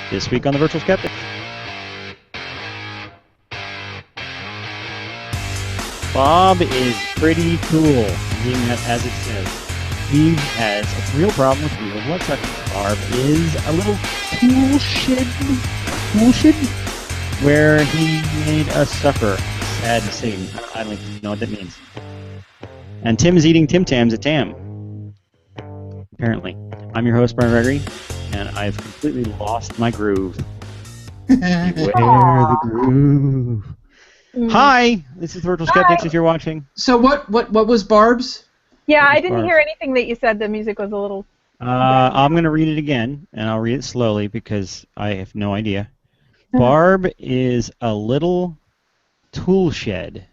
This week on the Virtual Skeptics. Bob is pretty cool, being that as it says. He has a real problem with real blood suckers. Barb is a little toolshed, where he made a sucker. Sad to see. I don't even know what that means. And Tim's eating Tim Tams at Tam. Apparently. I'm your host, Brian Gregory, and I've completely lost my groove. Beware the groove. Hi, this is Virtual Skeptics if you're watching. So what was Barb's? Yeah, I didn't hear anything that you said. The music was a little... I'm going to read it again, and I'll read it slowly because I have no idea. Barb is a little tool shed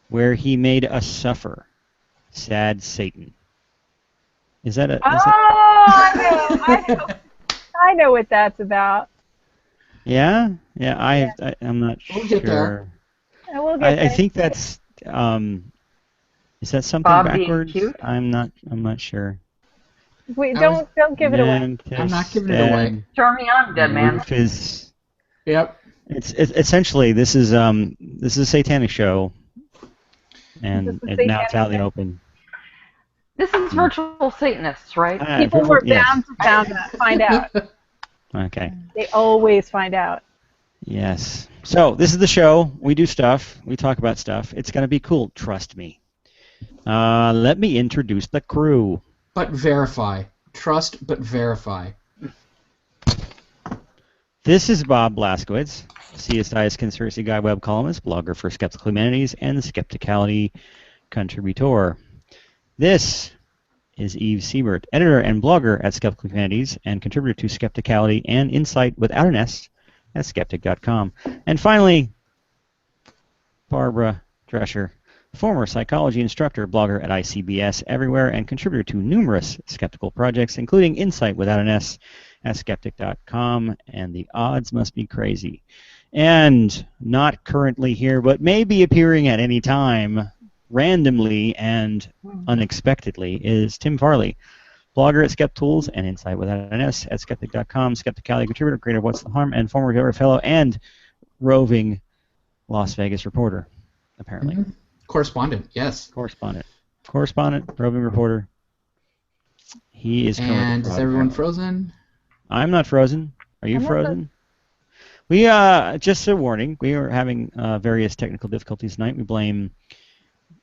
where he made us suffer. Sad Satan. Is that a... I know what that's about. Yeah? Yeah, I'm not We'll sure. get there. We'll get there. I think that's... is that something Bob backwards? being cute? I'm not sure. Wait, don't give it away. I'm not giving it away. Turn me on, dead man. Roof is... Yep. It's essentially this is a satanic show, and now it's out in the open. This is virtual Satanists, right? People were bound to find out. Okay. They always find out. Yes. So this is the show. We do stuff. We talk about stuff. It's gonna be cool. Trust me. Let me introduce the crew. But verify. Trust, but verify. This is Bob Blaskowitz, CSI's conspiracy guy, web columnist, blogger for Skeptical Humanities, and the Skepticality contributor. This is Eve Siebert, editor and blogger at Skeptical Humanities and contributor to Skepticality and Insight without an S at skeptic.com. And finally, Barbara Drescher, former psychology instructor, blogger at ICBS everywhere, and contributor to numerous skeptical projects, including Insight without an S at skeptic.com, and the odds must be crazy. And not currently here, but may be appearing at any time, randomly and unexpectedly, is Tim Farley, blogger at SkepTools and Insight without an S at skeptic.com, Skepticality contributor, creator of What's the Harm, and former Gilbert Fellow and roving Las Vegas reporter, apparently. Mm-hmm. Correspondent, yes. Correspondent, roving reporter. He is currently... And is everyone frozen? I'm not frozen. Are you frozen? We, just a warning, we are having various technical difficulties tonight. We blame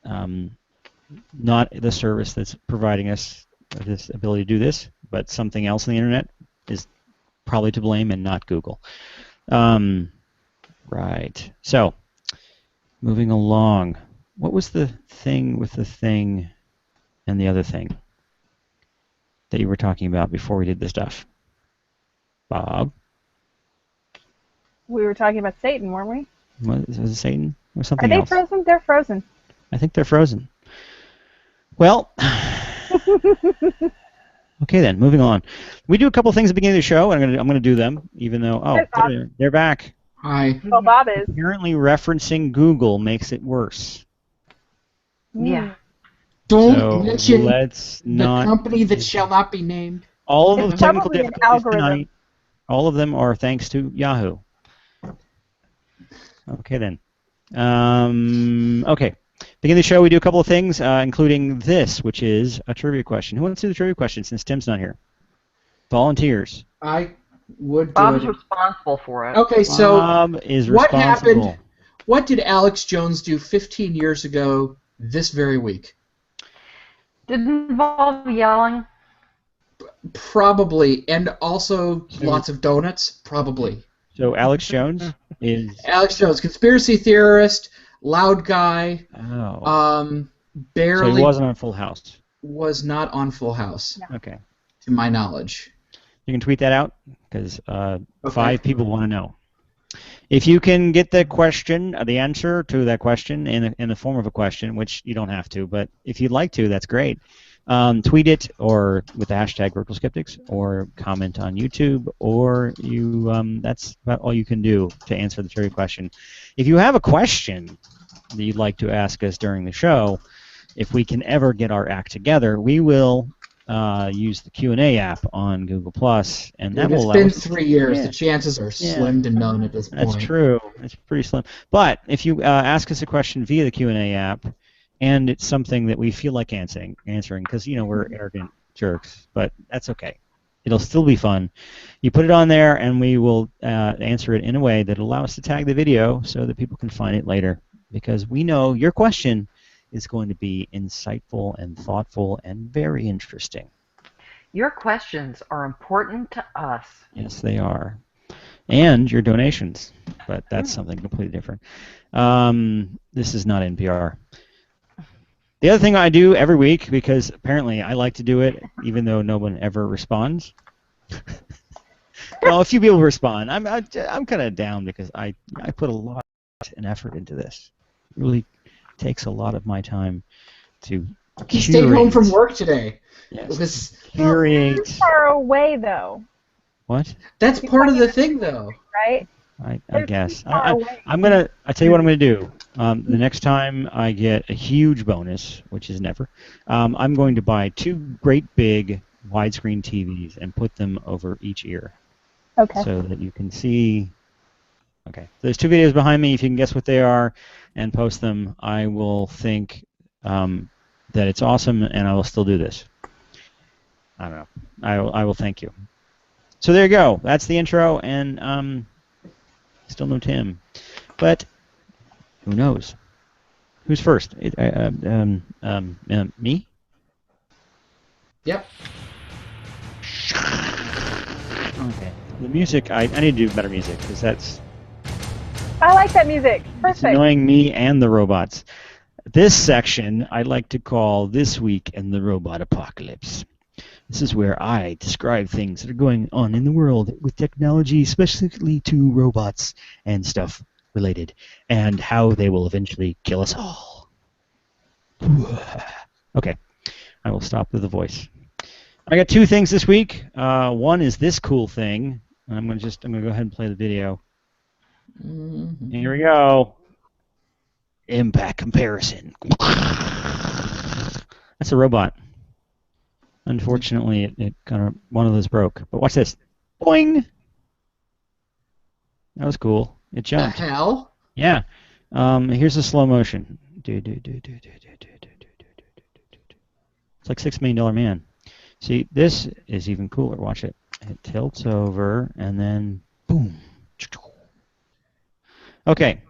not the service that's providing us this ability to do this, but something else on the internet is probably to blame and not Google. Right. So, moving along. What was the thing with the thing and the other thing that you were talking about before we did this stuff? Bob? We were talking about Satan, weren't we? Was it Satan or something else? else? Are they frozen? They're frozen. I think they're frozen. Well, okay then, moving on. We do a couple things at the beginning of the show, and I'm gonna do them, even though they're back. Hi. Well, Bob is. Apparently, referencing Google makes it worse. Yeah. Don't mention the company that shall not be named. All of the technical probably an difficulties algorithm. tonight, all of them are thanks to Yahoo. Okay then. Okay. Beginning of the show, we do a couple of things, including this, which is a trivia question. Who wants to do the trivia question since Tim's not here? Volunteers. I would do Bob's it. responsible for it. Okay, so Bob is what responsible. happened? What did Alex Jones do 15 years ago this very week? Did it involve yelling? Probably, and also lots of donuts. Probably. So Alex Jones is... Alex Jones, conspiracy theorist, loud guy. Oh. Barely. So he wasn't on Full House. Was not on Full House. No. Okay. To my knowledge. You can tweet that out because 5 people want to know. If you can get the question, the answer to that question in the form of a question, which you don't have to, but if you'd like to, that's great. Tweet it or with the hashtag Virtual Skeptics, or comment on YouTube, or you. That's about all you can do to answer the trivia question. If you have a question that you'd like to ask us during the show, if we can ever get our act together, we will use the Q&A app on Google Plus, and that Dude, will it's allow been us. 3 years. Yeah. The chances are slim to none at this That's point. true. It's pretty slim. But if you ask us a question via the Q&A app, and it's something that we feel like answering, because we're arrogant jerks, but that's okay. It'll still be fun. You put it on there, and we will answer it in a way that will allow us to tag the video so that people can find it later, because we know your question is going to be insightful and thoughtful and very interesting. Your questions are important to us. Yes, they are. And your donations, but that's something completely different. This is not NPR. The other thing I do every week, because apparently I like to do it, even though no one ever responds. Well, a few people respond. I'm kind of down because I put a lot of effort into this. It really takes a lot of my time to He stayed home from work today. Yes. You're far away, though. What? That's part of the thing, though. Right? I guess. I tell you what I'm gonna do. The next time I get a huge bonus, which is never, I'm going to buy 2 great big widescreen TVs and put them over each ear. Okay. So that you can see. Okay. There's 2 videos behind me. If you can guess what they are and post them, I will think that it's awesome, and I will still do this. I don't know. I will thank you. So there you go. That's the intro, and still no Tim, but who knows? Who's first? Me? Yep. Okay. The music. I need to do better music because that's I like that music. it's Perfect. annoying me and the robots. This section I like to call This Week in the Robot Apocalypse. This is where I describe things that are going on in the world with technology, specifically to robots and stuff related, and how they will eventually kill us all. Okay, I will stop with the voice. I got 2 things this week. One is this cool thing. I'm gonna go ahead and play the video. Mm-hmm. Here we go. Impact comparison. That's a robot. Unfortunately, it kind of one of those broke. But watch this. Boing. That was cool. It The jumped. hell? Yeah. Here's the slow motion. It's like $6 Million Man. See, this is even cooler. Watch it. It tilts over and then boom. Okay.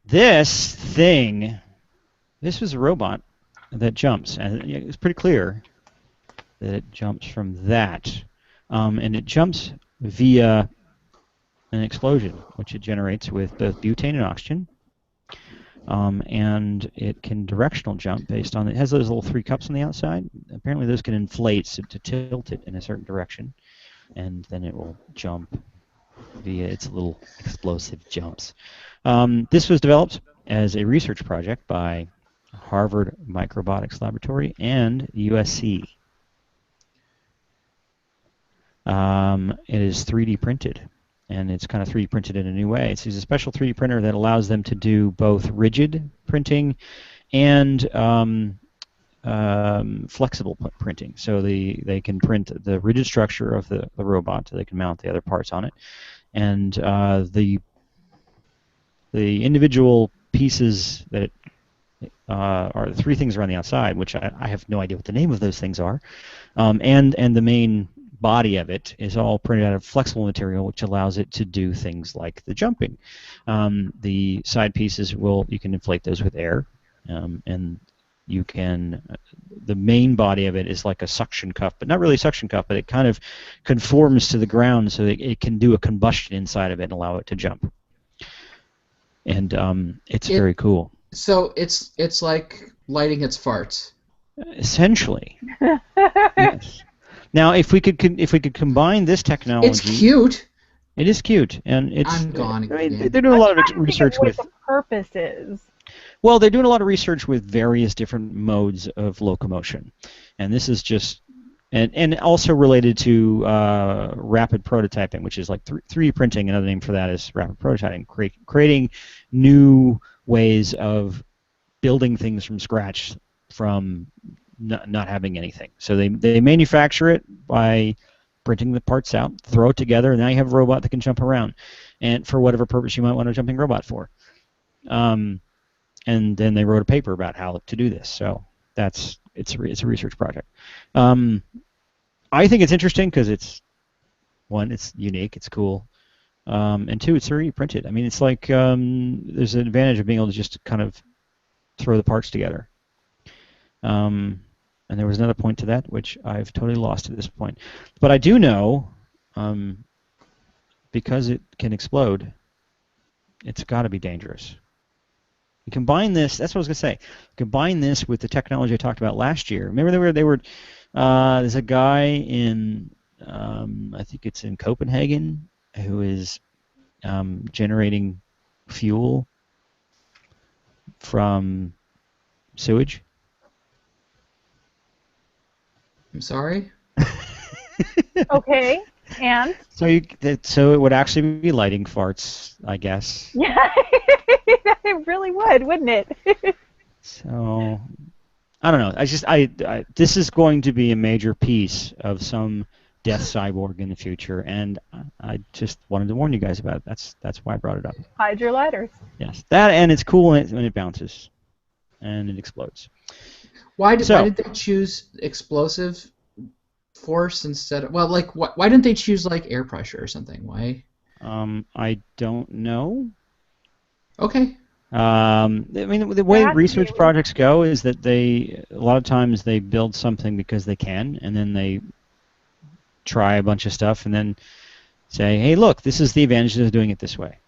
This thing. This was a robot that jumps, and it's pretty clear that it jumps from that, and it jumps via an explosion, which it generates with both butane and oxygen, and it can directional jump based on it has those little 3 cups on the outside. Apparently, those can inflate to tilt it in a certain direction, and then it will jump via its little explosive jumps. This was developed as a research project by Harvard Microbiologics Laboratory and USC. It is 3D printed, and it's kind of 3D printed in a new way. It's a special 3D printer that allows them to do both rigid printing and flexible printing. So they can print the rigid structure of the robot, so they can mount the other parts on it, and the individual pieces that are the 3 things around the outside, which I have no idea what the name of those things are, and the main body of it is all printed out of flexible material, which allows it to do things like the jumping. The side pieces you can inflate those with air, and you can. The main body of it is like a suction cup, but not really a suction cup, but it kind of conforms to the ground so that it can do a combustion inside of it and allow it to jump. And it's very cool. So it's like lighting its farts. Essentially. Yes. Now, if we could combine this technology, It's cute. It is cute, and it's. I'm gone again. They're doing a lot of research with. What the purpose is. Well, they're doing a lot of research with various different modes of locomotion, and this is just, and also related to rapid prototyping, which is like 3D printing. Another name for that is rapid prototyping, creating new ways of building things from scratch from not having anything. So they manufacture it by printing the parts out, throw it together, and now you have a robot that can jump around, and for whatever purpose you might want a jumping robot for. And then they wrote a paper about how to do this. So it's a research project. I think it's interesting because it's unique, it's cool, and two, it's 3D printed. I mean, it's like there's an advantage of being able to just kind of throw the parts together. And there was another point to that, which I've totally lost at this point. But I do know, because it can explode, it's got to be dangerous. You combine this, that's what I was going to say, combine this with the technology I talked about last year. Remember there's a guy in, I think it's in Copenhagen, who is generating fuel from sewage. I'm sorry? Okay, and? So it would actually be lighting farts, I guess. Yeah, it really would, wouldn't it? So, I don't know. This is going to be a major piece of some death cyborg in the future, and I just wanted to warn you guys about it. That's why I brought it up. Hide your lighters. Yes, that, and it's cool when it bounces and it explodes. Why did they choose explosive force instead of, well, like, why didn't they choose like air pressure or something? Why? I don't know. Okay. I mean, the way research projects go is that a lot of times they build something because they can, and then they try a bunch of stuff, and then say, hey, look, this is the advantages of doing it this way.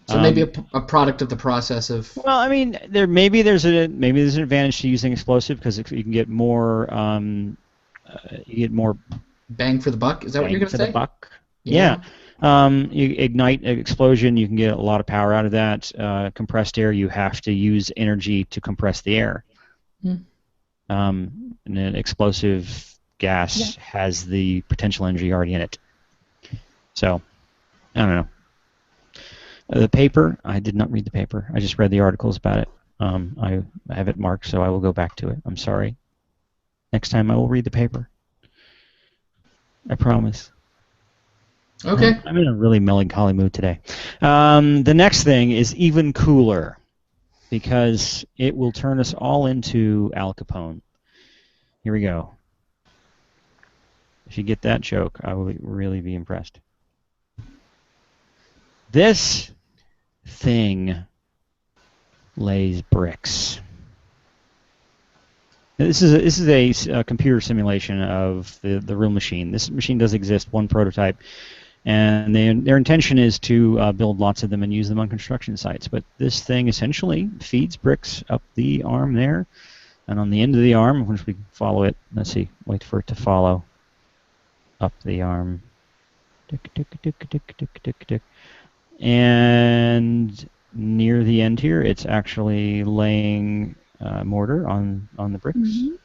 So maybe a product of the process of. Well, I mean, maybe there's an advantage to using explosive because you can get more Bang for the buck. Is that what you're going to say? The buck. Yeah. You ignite an explosion, you can get a lot of power out of that. Compressed air, you have to use energy to compress the air. And an explosive gas has the potential energy already in it. So, I don't know. The paper, I did not read the paper. I just read the articles about it. I have it marked, so I will go back to it. I'm sorry. Next time I will read the paper. I promise. Okay. I'm in a really melancholy mood today. The next thing is even cooler because it will turn us all into Al Capone. Here we go. If you get that joke, I will really be impressed. This thing lays bricks. This is a computer simulation of the real machine. This machine does exist, one prototype, and their intention is to build lots of them and use them on construction sites. But this thing essentially feeds bricks up the arm there, and on the end of the arm, once we follow it, let's see, wait for it to follow up the arm. Tick, tick, tick, tick, tick, tick, tick. And near the end here, it's actually laying mortar on the bricks. Mm-hmm.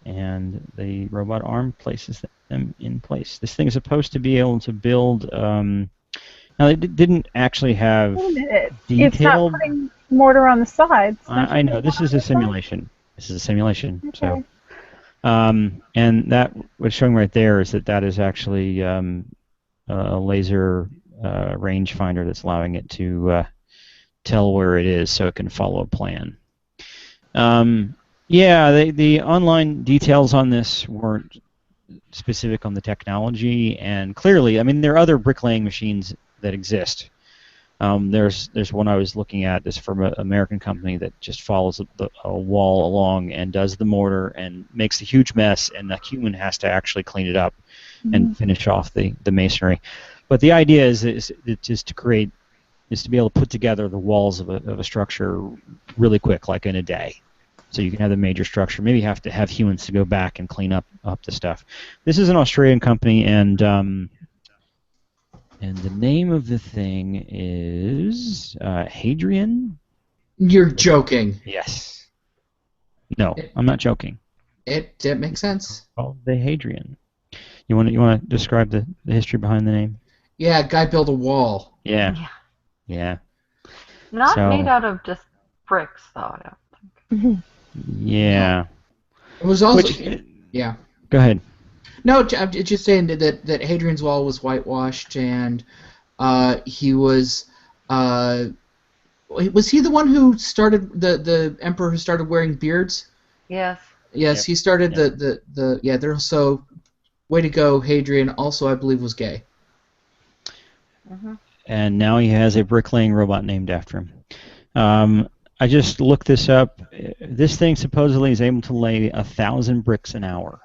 And the robot arm places them in place. This thing is supposed to be able to build. Now, it didn't actually have detailed. It's not putting mortar on the sides. I know. This is a simulation. This is a simulation. Okay. So, and that what's showing right there is that is actually a laser rangefinder that's allowing it to tell where it is, so it can follow a plan. Yeah, the online details on this weren't specific on the technology, and clearly, I mean, there are other bricklaying machines that exist. There's one I was looking at. It's from an American company that just follows a wall along and does the mortar and makes a huge mess, and the human has to actually clean it up and finish off the masonry. But the idea is to be able to put together the walls of a structure really quick, like in a day. So you can have the major structure. Maybe you have to have humans to go back and clean up the stuff. This is an Australian company, and the name of the thing is Hadrian. You're joking. Yes. No, I'm not joking. It makes sense. Oh, the Hadrian. You want to describe the history behind the name? Yeah, guy built a wall. Yeah. Not made out of just bricks, though, I don't think. Yeah. It was also Which, yeah. go ahead. No, I'm just saying that Hadrian's Wall was whitewashed, and he was he the one who started the emperor who started wearing beards? Yes. Yes, Yep. he started Yep. the yeah. There so way to go, Hadrian. Also, I believe was gay. Hmm. And now he has a bricklaying robot named after him. I just looked this up. This thing supposedly is able to lay 1,000 bricks an hour.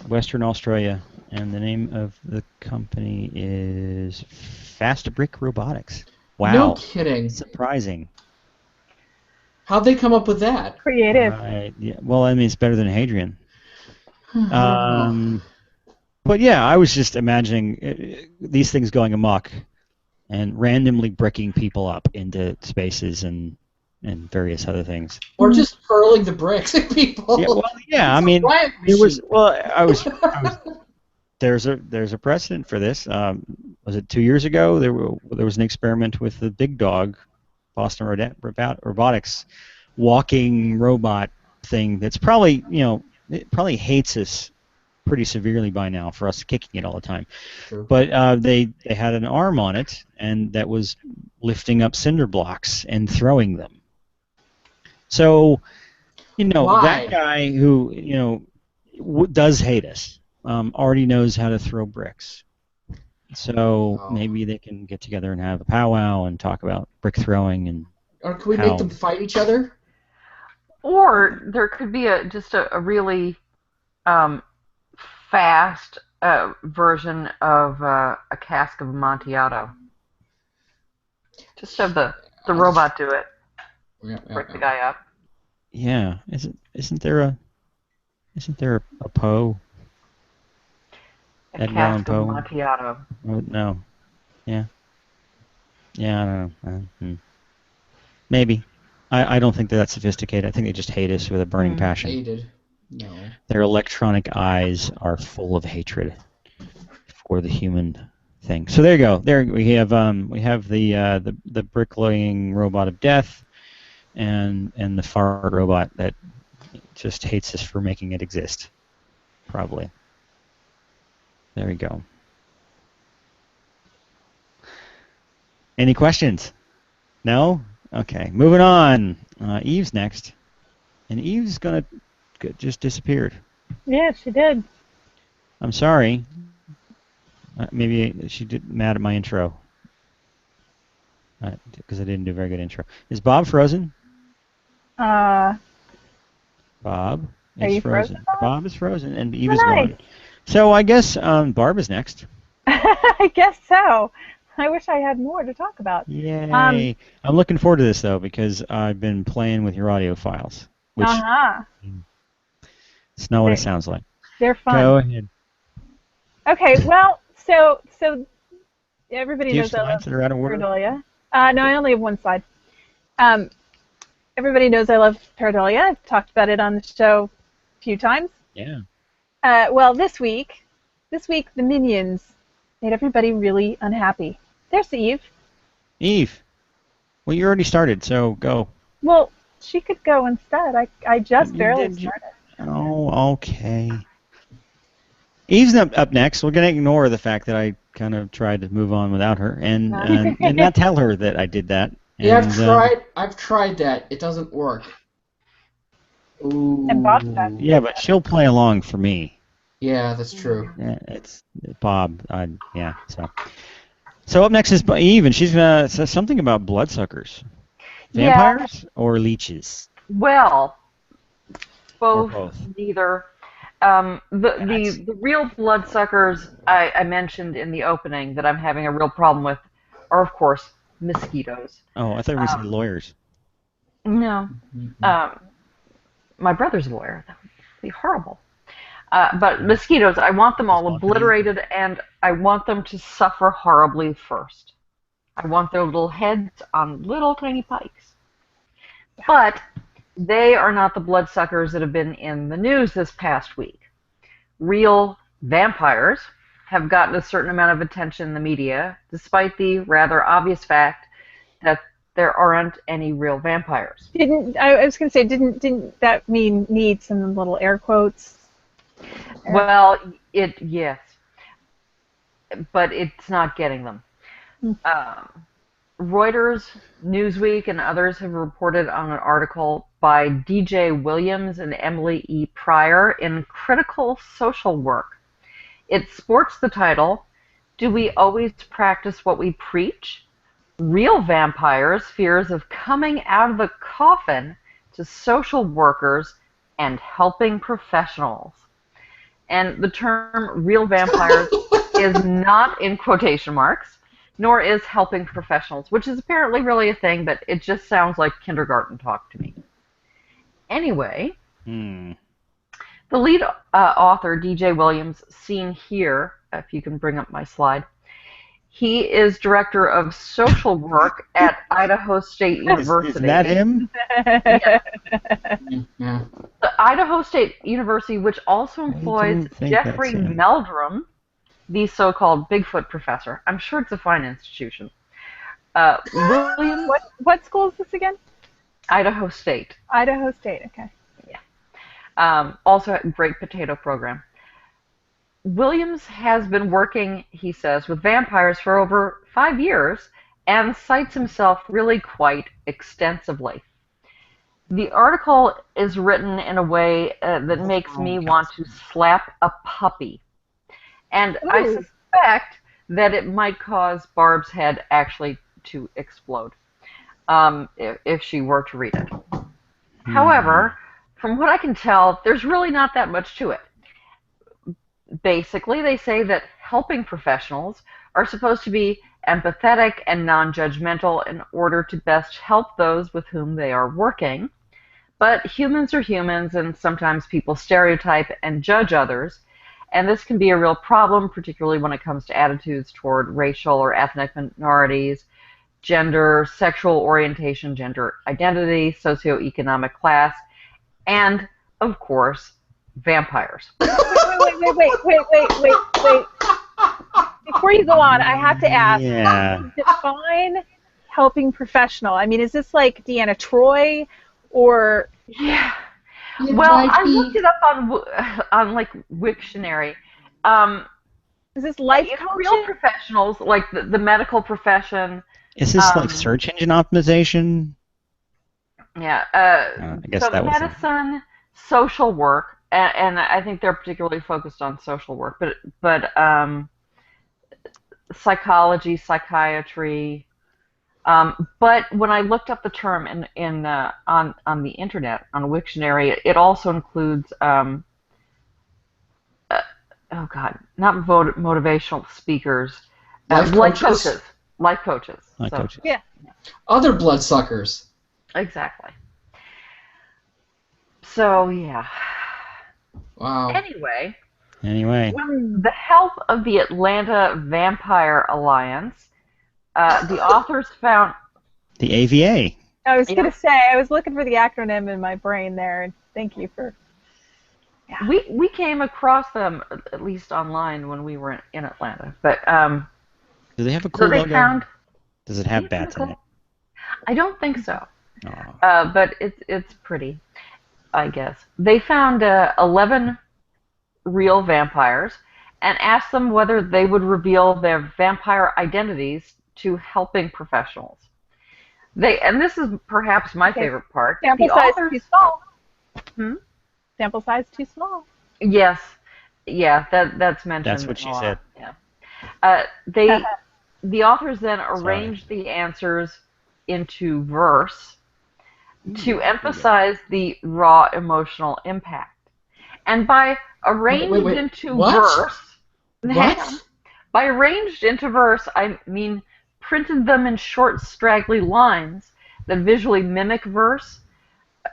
Western Australia, and the name of the company is Fast Brick Robotics. Wow. No kidding. Surprising. How'd they come up with that? Creative. Yeah, well, I mean, it's better than Hadrian. But yeah, I was just imagining these things going amok and randomly bricking people up into spaces and various other things. Or just hurling the bricks at people. Yeah, well, yeah. I mean, it was. Well, I was. There's a precedent for this. Was it 2 years ago? There was an experiment with the big dog, Boston Robotics, walking robot thing. That's probably it probably hates us pretty severely by now for us kicking it all the time. True. But they had an arm on it, and that was lifting up cinder blocks and throwing them. So, Why? that guy who does hate us already knows how to throw bricks. So maybe they can get together and have a powwow and talk about brick throwing and. Or can we make them fight each other? Or there could be just a really fast version of a cask of Amontillado. Just have the robot do it. Break the guy up. Yeah, isn't there a Poe? A Edgar cask Allan of Poe? Amontillado. Oh, no. Yeah. Yeah, I don't know. Maybe. I don't think that's sophisticated. I think they just hate us with a burning passion. Hated. No. Their electronic eyes are full of hatred for the human thing. So there you go. There we have the bricklaying robot of death, and the fart robot that just hates us for making it exist. Probably. There we go. Any questions? No? Okay. Moving on. Eve's next. And Eve's going to just disappeared. Yeah, she did. I'm sorry. Maybe she did mad at my intro. Because I didn't do a very good intro. Is Bob frozen? Bob is frozen. Bob is frozen, and Eve is gone. So I guess Barb is next. I guess so. I wish I had more to talk about. Yay! I'm looking forward to this though because I've been playing with your audio files. Which it's not what it sounds like. They're fun. Go ahead. Okay, well, so everybody knows I love that are out of order? pareidolia. No, I only have one slide. Everybody knows I love pareidolia. I've talked about it on the show a few times. Yeah. Well, this week the minions made everybody really unhappy. There's Eve. Eve. Well, you already started, so go. Well, she could go instead. I just barely started. Oh, okay. Eve's up next. We're going to ignore the fact that I kind of tried to move on without her and not tell her that I did that. Yeah, I've tried that. It doesn't work. Ooh. And Bob's back. Yeah, but she'll play along for me. Yeah, that's true. Yeah, it's Bob. So up next is Eve, and she's going to say something about bloodsuckers. Vampires or leeches? Well, both. Neither. The real bloodsuckers I mentioned in the opening that I'm having a real problem with are, of course, mosquitoes. Oh, I thought you were going to say lawyers. No. My brother's a lawyer. That would be horrible. But mosquitoes, I want them all obliterated, and I want them to suffer horribly first. I want their little heads on little tiny pikes. But they are not the bloodsuckers that have been in the news this past week. Real vampires have gotten a certain amount of attention in the media, despite the rather obvious fact that there aren't any real vampires. I was going to say, didn't that mean need some little air quotes? Well, yes, but it's not getting them. Reuters, Newsweek, and others have reported on an article by D.J. Williams and Emily E. Pryor in Critical Social Work. It sports the title, "Do We Always Practice What We Preach? Real Vampires' Fears of Coming Out of the Coffin to Social Workers and Helping Professionals." And the term real vampires is not in quotation marks, nor is helping professionals, which is apparently really a thing, but it just sounds like kindergarten talk to me. Anyway, the lead author, D.J. Williams, seen here, if you can bring up my slide, he is director of social work at Idaho State University. Is that him? Yeah. The Idaho State University, which also employs Jeffrey Meldrum, the so-called Bigfoot professor. I'm sure it's a fine institution. William, What school is this again? Idaho State. Idaho State. Okay. Yeah. Also a great potato program. Williams has been working, he says, with vampires for over 5 years and cites himself really quite extensively. The article is written in a way that makes me want to slap a puppy. And Ooh. I suspect that it might cause Barb's head actually to explode if she were to read it. However, from what I can tell, there's really not that much to it. Basically, they say that helping professionals are supposed to be empathetic and non-judgmental in order to best help those with whom they are working. But humans are humans, and sometimes people stereotype and judge others, and this can be a real problem, particularly when it comes to attitudes toward racial or ethnic minorities, gender, sexual orientation, gender identity, socioeconomic class, and, of course, vampires. Wait. Before you go on, I have to ask, define helping professional. I mean, is this like Deanna Troi or... Yeah. Well, I looked it up on like Wiktionary. Is this life coaching? coaching? Real professionals, like the medical profession. Is this like search engine optimization? Yeah. I guess so that was medicine, social work, and I think they're particularly focused on social work, but psychology, psychiatry. But when I looked up the term on the internet, on Wiktionary, it also includes not motivational speakers, life coaches. Life coaches. Yeah. Other bloodsuckers. Exactly. So yeah. Wow. Anyway. Anyway. The help of the Atlanta Vampire Alliance, the authors found... The AVA. I was going to say, I was looking for the acronym in my brain there. Thank you for... Yeah. We came across them, at least online, when we were in Atlanta. But do they have a cool logo? Does it have bats in it? I don't think so. But it's pretty, I guess. They found 11 real vampires and asked them whether they would reveal their vampire identities to helping professionals. And this is perhaps my favorite part. Sample size too small. Sample size too small. Yes. Yeah, that's mentioned. That's what she said. Yeah. The authors then arranged the answers into verse to emphasize the raw emotional impact. And by arranged into verse... What? By arranged into verse, I mean printed them in short, straggly lines that visually mimic verse,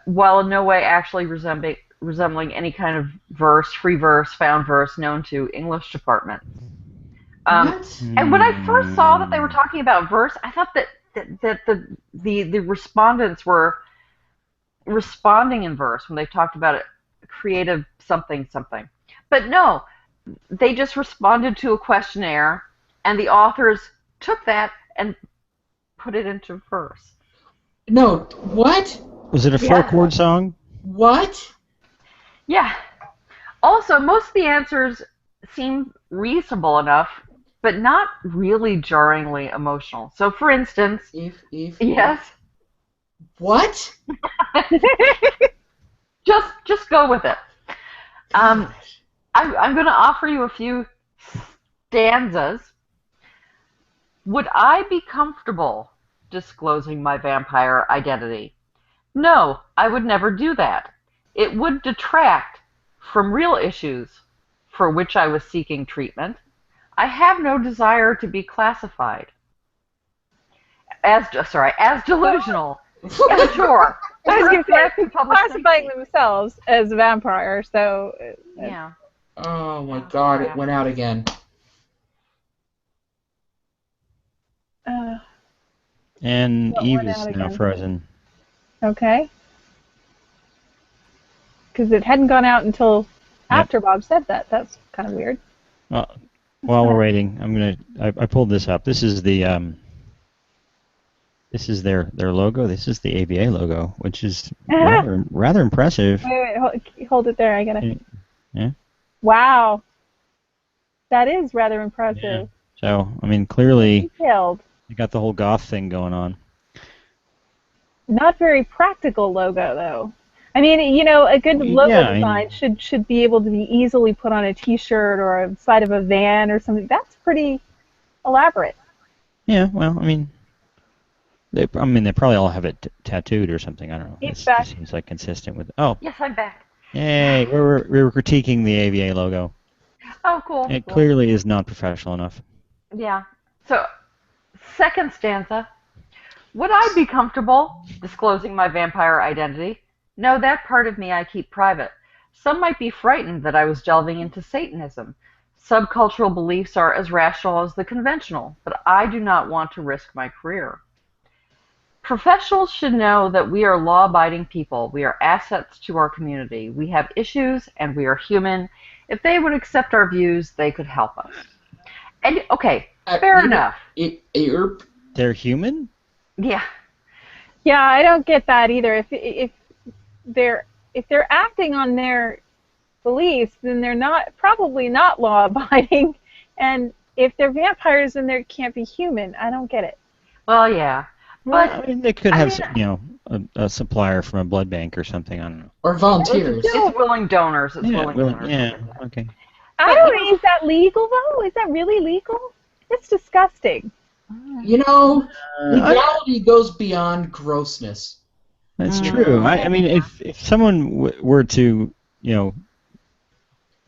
while in no way actually resembling any kind of verse, free verse, found verse known to English departments. And when I first saw that they were talking about verse, I thought that the respondents were responding in verse when they talked about it, creative something. But no, they just responded to a questionnaire, and the authors took that and put it into verse. No, what? Was it a four-chord song? What? Yeah. Also, most of the answers seem reasonable enough, but not really jarringly emotional. So, for instance, yes. What? Just go with it. I'm going to offer you a few stanzas. Would I be comfortable disclosing my vampire identity? No, I would never do that. It would detract from real issues for which I was seeking treatment. I have no desire to be classified as delusional. Yeah, sure. I was going to say, classifying themselves as vampires, so... Yeah. Oh my god, it went out again. And Eve is now frozen. Okay. Because it hadn't gone out until after Bob said that. That's kind of weird. Well, while we're waiting, I pulled this up. This is the this is their logo. This is the AVA logo, which is rather impressive. Wait, hold it there. I gotta. Yeah. Wow. That is rather impressive. Yeah. So, I mean, clearly, detailed. You got the whole goth thing going on. Not very practical logo, though. I mean, you know, a good logo design should be able to be easily put on a T-shirt or a side of a van or something. That's pretty elaborate. Yeah, well, I mean, they probably all have it tattooed or something. I don't know. It seems like consistent with. Oh. Yes, I'm back. Hey, we were critiquing the AVA logo. Oh, cool. It clearly is not professional enough. Yeah. So, second stanza. Would I be comfortable disclosing my vampire identity? No, that part of me I keep private. Some might be frightened that I was delving into Satanism. Subcultural beliefs are as rational as the conventional, but I do not want to risk my career. Professionals should know that we are law-abiding people. We are assets to our community. We have issues, and we are human. If they would accept our views, they could help us. And okay, fair enough. They're human? Yeah. Yeah, I don't get that either. If they're acting on their beliefs, then they're probably not law-abiding. And if they're vampires, then they can't be human. I don't get it. Well, yeah. But I mean, they could have, a supplier from a blood bank or something. I don't know. Or volunteers. It's willing donors. It's willing donors. Yeah. Okay. I don't know. Is that legal though? Is that really legal? It's disgusting. You know, legality goes beyond grossness. That's true. I mean, if someone were to,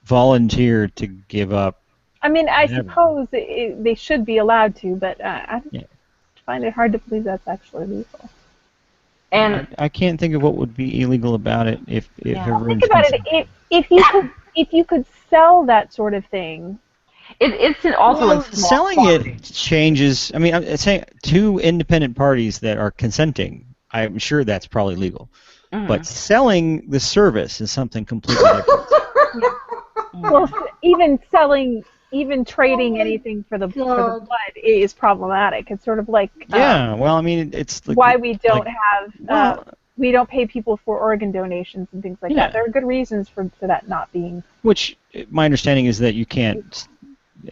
volunteer to give up. I mean, I suppose they should be allowed to, but I find it hard to believe that's actually legal. And I can't think of what would be illegal about it if it were think about it. If you could sell that sort of thing. It's also in small selling quantities. it changes. I mean, I'm saying two independent parties that are consenting. I'm sure that's probably legal, but selling the service is something completely different. Well, even trading anything for the blood is problematic. It's sort of like well, I mean, it's like, why we don't we don't pay people for organ donations and things like that. There are good reasons for that not being. Which my understanding is that you can't.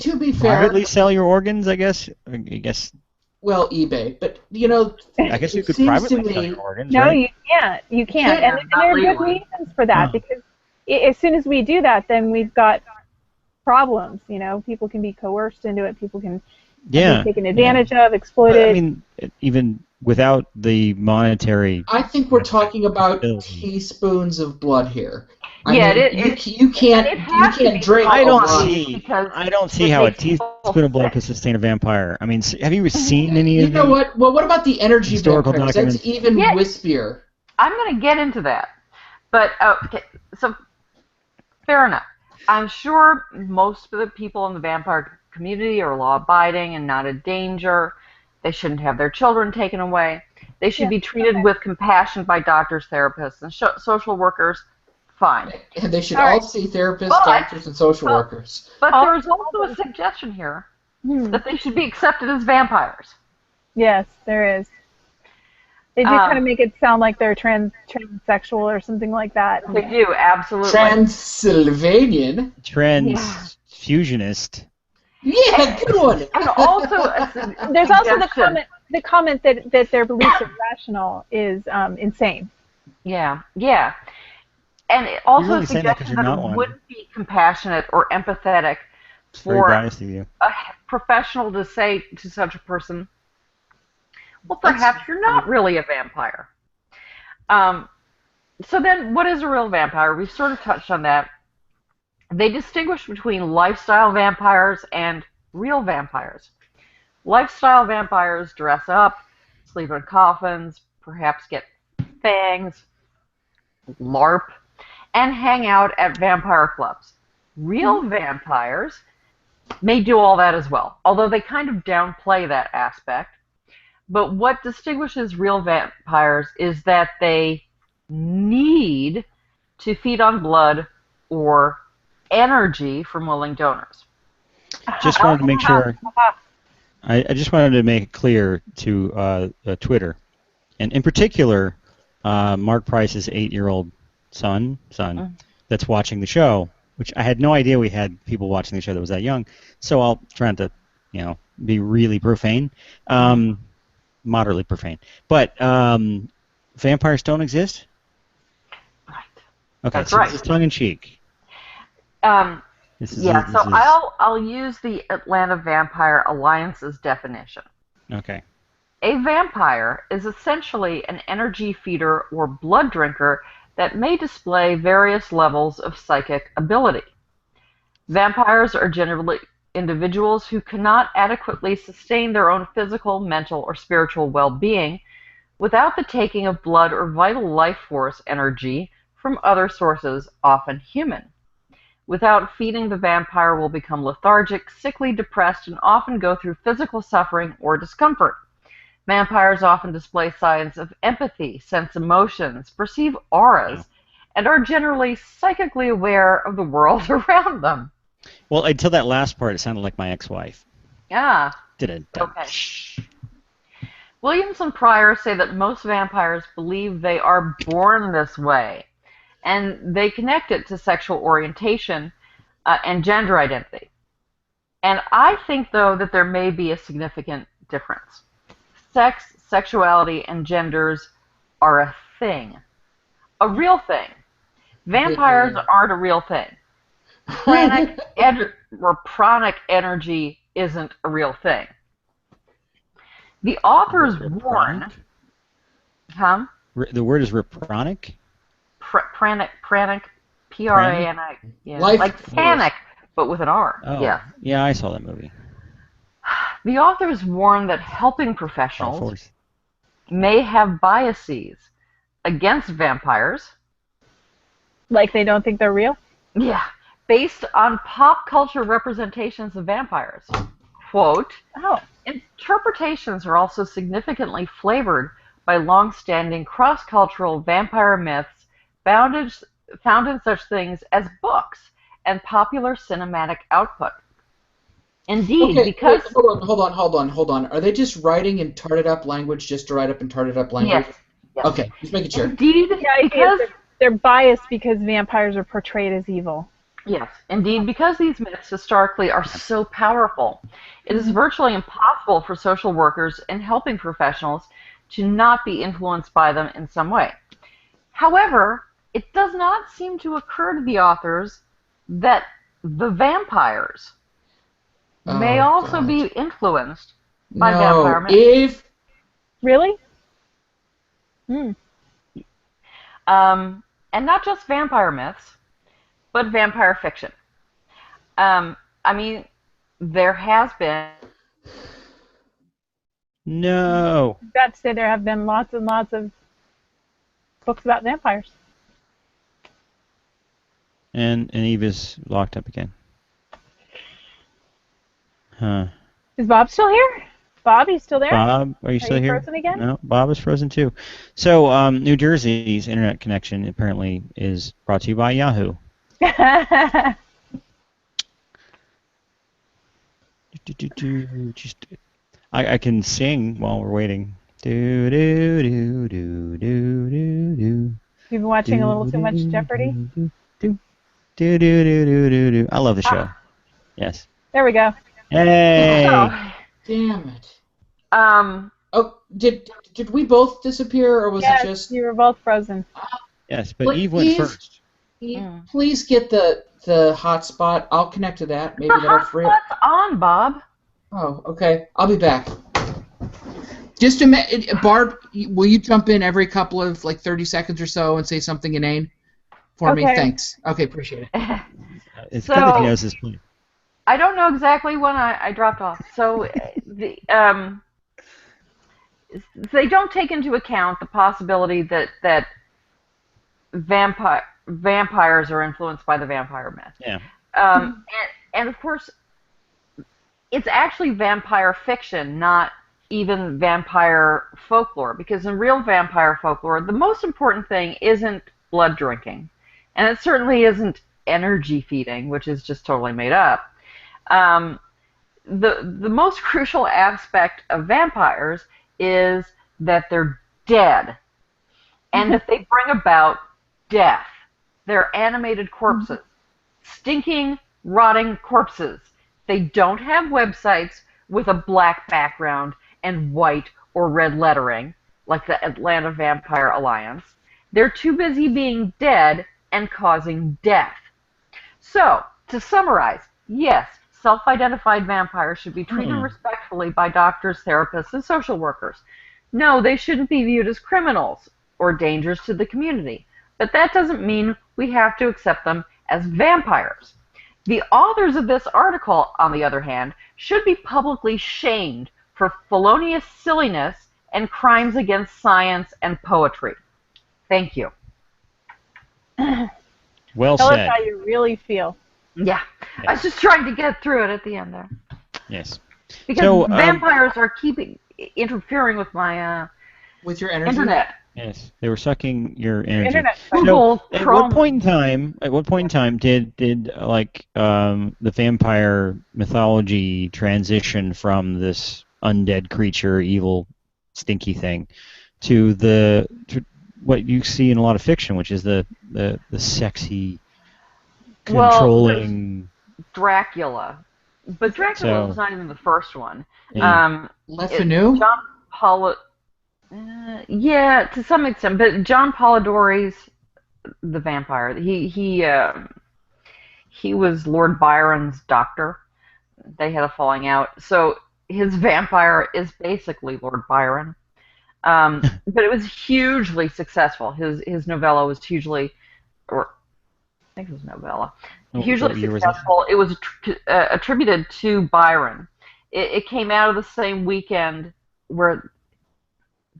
To be fair, privately sell your organs, I guess. Well, eBay, but I guess you could privately sell your organs. No, right? you can't. You can't, and there are good reasons for that because as soon as we do that, then we've got problems. People can be coerced into it. People can be taken advantage of, exploited. I mean, even without the monetary. I think we're talking about teaspoons of blood here. You can't drink. I don't see how a teaspoon of blood could sustain a vampire. I mean, have you seen any of? You know what? Well, what about the energy historical vampires? documents? That's even wispier. I'm going to get into that, but okay. So fair enough. I'm sure most of the people in the vampire community are law-abiding and not a danger. They shouldn't have their children taken away. They should be treated with compassion by doctors, therapists, and social workers. Fine. And they should all see therapists, doctors, and social workers. But there's also a suggestion here that they should be accepted as vampires. Yes, there is. They do kind of make it sound like they're transsexual or something like that. They do, absolutely. Transylvanian. Transfusionist. Yeah, good one. And also, there's also the comment that their beliefs are rational is insane. Yeah, yeah. And it also really suggestion that it wouldn't be compassionate or empathetic for a professional to say to such a person, well, perhaps you're not really a vampire. So then, what is a real vampire? We've sort of touched on that. They distinguish between lifestyle vampires and real vampires. Lifestyle vampires dress up, sleep in coffins, perhaps get fangs, LARP, and hang out at vampire clubs. Real vampires may do all that as well, although they kind of downplay that aspect. But what distinguishes real vampires is that they need to feed on blood or energy from willing donors. Just wanted to make sure. I just wanted to make it clear to Twitter, and in particular, Mark Price's 8-year-old son that's watching the show, which I had no idea we had people watching the show that was that young. So I'll try not to, be really profane, moderately profane. But vampires don't exist? Right. Okay, that's so right. This is tongue in cheek. So I'll use the Atlanta Vampire Alliance's definition. Okay. A vampire is essentially an energy feeder or blood drinker that may display various levels of psychic ability. Vampires are generally individuals who cannot adequately sustain their own physical, mental, or spiritual well-being without the taking of blood or vital life force energy from other sources, often human. Without feeding, the vampire will become lethargic, sickly, depressed, and often go through physical suffering or discomfort. Vampires often display signs of empathy, sense emotions, perceive auras, and are generally psychically aware of the world around them. Well, until that last part, it sounded like my ex-wife. Yeah. Didn't. Okay. Williams and Pryor say that most vampires believe they are born this way, and they connect it to sexual orientation and gender identity. And I think, though, that there may be a significant difference. Sex, sexuality, and genders are a thing. A real thing. Vampires aren't a real thing. Pranic energy isn't a real thing. The authors warn... Huh? The word is pranic? Pranic, P-R-A-N-I. Yeah. Like panic, but with an R. Oh, yeah. Yeah, I saw that movie. The authors warn that helping professionals may have biases against vampires. Like they don't think they're real? Yeah, based on pop culture representations of vampires. Quote, interpretations are also significantly flavored by long-standing cross-cultural vampire myths found in such things as books and popular cinematic output. Indeed, because... Hold on. Are they just writing in tarted up language just to write up in tarted up language? Yes. Okay, just making sure. Indeed, because... They're biased because vampires are portrayed as evil. Yes, indeed, because these myths historically are so powerful, it is virtually impossible for social workers and helping professionals to not be influenced by them in some way. However, it does not seem to occur to the authors that the vampires may also be influenced by vampire myths. Really? And not just vampire myths, but vampire fiction. I mean, there has been... No. That's say there have been lots and lots of books about vampires. And Eva's locked up again. Huh. Is Bob still here? Bob, you still there? Bob, are you still here? Frozen again? No, Bob is frozen too. So, New Jersey's internet connection apparently is brought to you by Yahoo. I can sing while we're waiting Do do do do do do do. You've been watching a little too much Jeopardy? Do do do do do do do. I love the show. Yes. There we go. Hey. Damn it. Oh, did we both disappear, or was it just? You were both frozen. Yes, but Eve went first. Eve, please get the hotspot. I'll connect to that. Maybe The that'll free up. hotspot's on, Bob. Oh, okay. I'll be back. Just Barb, will you jump in every couple of 30 seconds or so and say something inane for me? Thanks. Okay, appreciate it. It's good that he knows his point. I don't know exactly when I dropped off. So they don't take into account the possibility that vampires are influenced by the vampire myth. Yeah. And of course, it's actually vampire fiction, not even vampire folklore, because in real vampire folklore, the most important thing isn't blood drinking, and it certainly isn't energy feeding, which is just totally made up. The most crucial aspect of vampires is that they're dead, and that they bring about death. They're animated corpses, stinking, rotting corpses. They don't have websites with a black background and white or red lettering, like the Atlanta Vampire Alliance. They're too busy being dead and causing death. So, to summarize, yes, self-identified vampires should be treated respectfully by doctors, therapists, and social workers. No, they shouldn't be viewed as criminals or dangers to the community. But that doesn't mean we have to accept them as vampires. The authors of this article, on the other hand, should be publicly shamed for felonious silliness and crimes against science and poetry. Thank you. Well Tell said. us how you really feel. Yeah. Yes. I was just trying to get through it at the end there. Yes. Because vampires are interfering with my with your energy? internet. Yes, they were sucking your energy. So, at what point in time did the vampire mythology transition from this undead creature, evil, stinky thing, to what you see in a lot of fiction, which is the sexy, controlling Dracula. But Dracula was not even the first one. Yeah. Le Fanu? John Paul. Yeah, to some extent, but John Polidori's the vampire. He was Lord Byron's doctor. They had a falling out, so his vampire is basically Lord Byron. But it was hugely successful. His novella was hugely, or I think it was novella, hugely successful. It was attributed to Byron. It came out of the same weekend where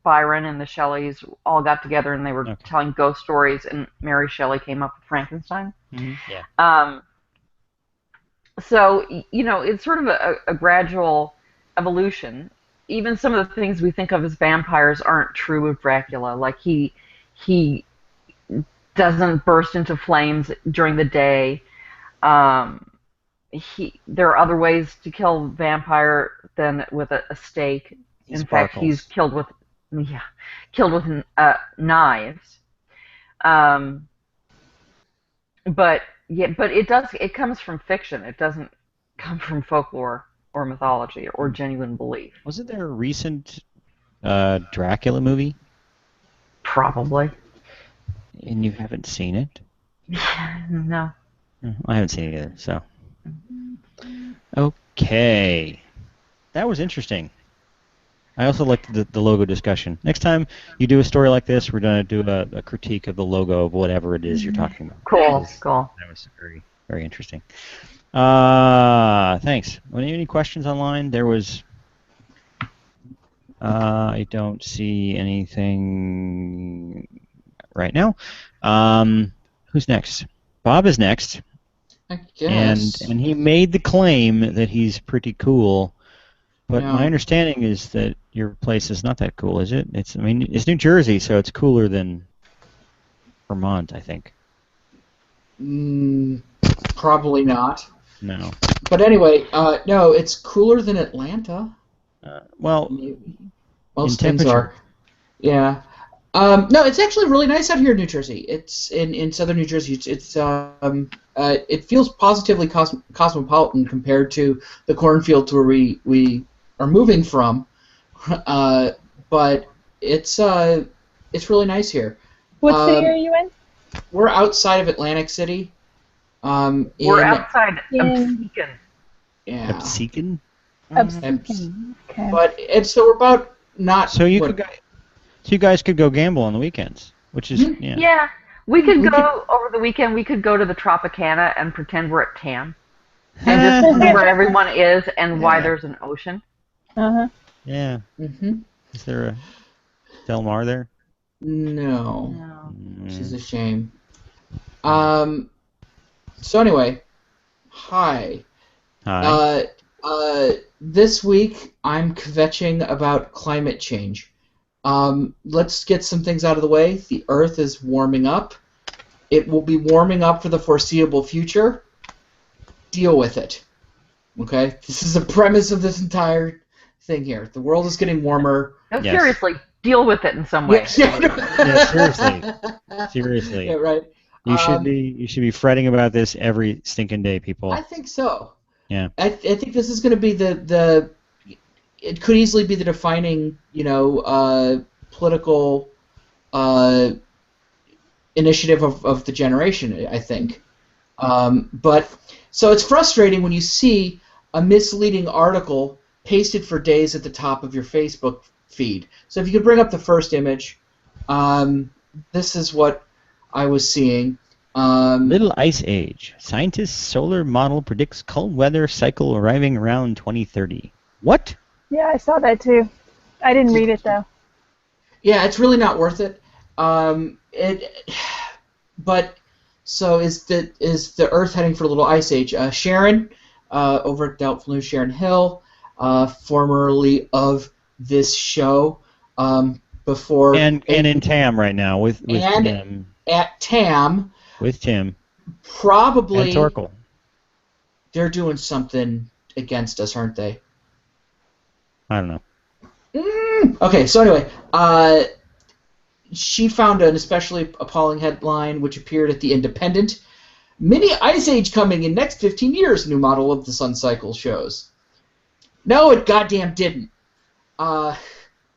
Byron and the Shelleys all got together and they were telling ghost stories, and Mary Shelley came up with Frankenstein. Mm-hmm. Yeah. So, it's sort of a gradual evolution. Even some of the things we think of as vampires aren't true of Dracula. Like he doesn't burst into flames during the day. There are other ways to kill vampire than with a stake. In fact, he's killed with knives. But it comes from fiction. It doesn't come from folklore or mythology or genuine belief. Wasn't there a recent Dracula movie? Probably. And you haven't seen it? No. I haven't seen it either, so. Okay. That was interesting. I also liked the logo discussion. Next time you do a story like this, we're going to do a critique of the logo of whatever it is you're talking about. Cool. That was very, very interesting. Thanks. Any questions online? There was... I don't see anything right now. Who's next? Bob is next. I guess. And he made the claim that he's pretty cool, but my understanding is that your place is not that cool, is it? It's New Jersey, so it's cooler than Vermont, I think. Probably not. No. But anyway, no, it's cooler than Atlanta. Well, Most things are. Yeah. No, it's actually really nice out here in New Jersey. It's in southern New Jersey. It feels positively cosmopolitan compared to the cornfields where we are moving from. But it's really nice here. What city are you in? We're outside of Atlantic City. We're outside Absecon. Yeah. Absecon? Absecon. Okay. But so we're about not. So you guys could go gamble on the weekends, which is yeah. Yeah, we could go over the weekend. We could go to the Tropicana and pretend we're at TAM, and just see where everyone is and why there's an ocean. Yeah. Mm-hmm. Is there a Del Mar there? No. Which is a shame. So anyway, hi. Hi. This week I'm kvetching about climate change. Let's get some things out of the way. The Earth is warming up. It will be warming up for the foreseeable future. Deal with it. Okay? This is the premise of this entire thing here. The world is getting warmer. No, seriously, deal with it in some way. Yeah, seriously. Yeah, right. You should be fretting about this every stinking day, people. I think so. Yeah. I think this is going to be the it could easily be the defining, political initiative of the generation, I think. But so it's frustrating when you see a misleading article pasted for days at the top of your Facebook feed. So if you could bring up the first image, this is what I was seeing. Little Ice Age. Scientists' solar model predicts cold weather cycle arriving around 2030. What? Yeah, I saw that too. I didn't read it though. Yeah, it's really not worth it. But so is the Earth heading for a little ice age? Sharon, over at Doubtful News, Sharon Hill, formerly of this show, before and in TAM right now with Tim. At TAM. With Tim. Probably. And Torkel. They're doing something against us, aren't they? I don't know. Okay, so anyway, she found an especially appalling headline which appeared at The Independent. Mini ice age coming in next 15 years, new model of the sun cycle shows. No, it goddamn didn't. The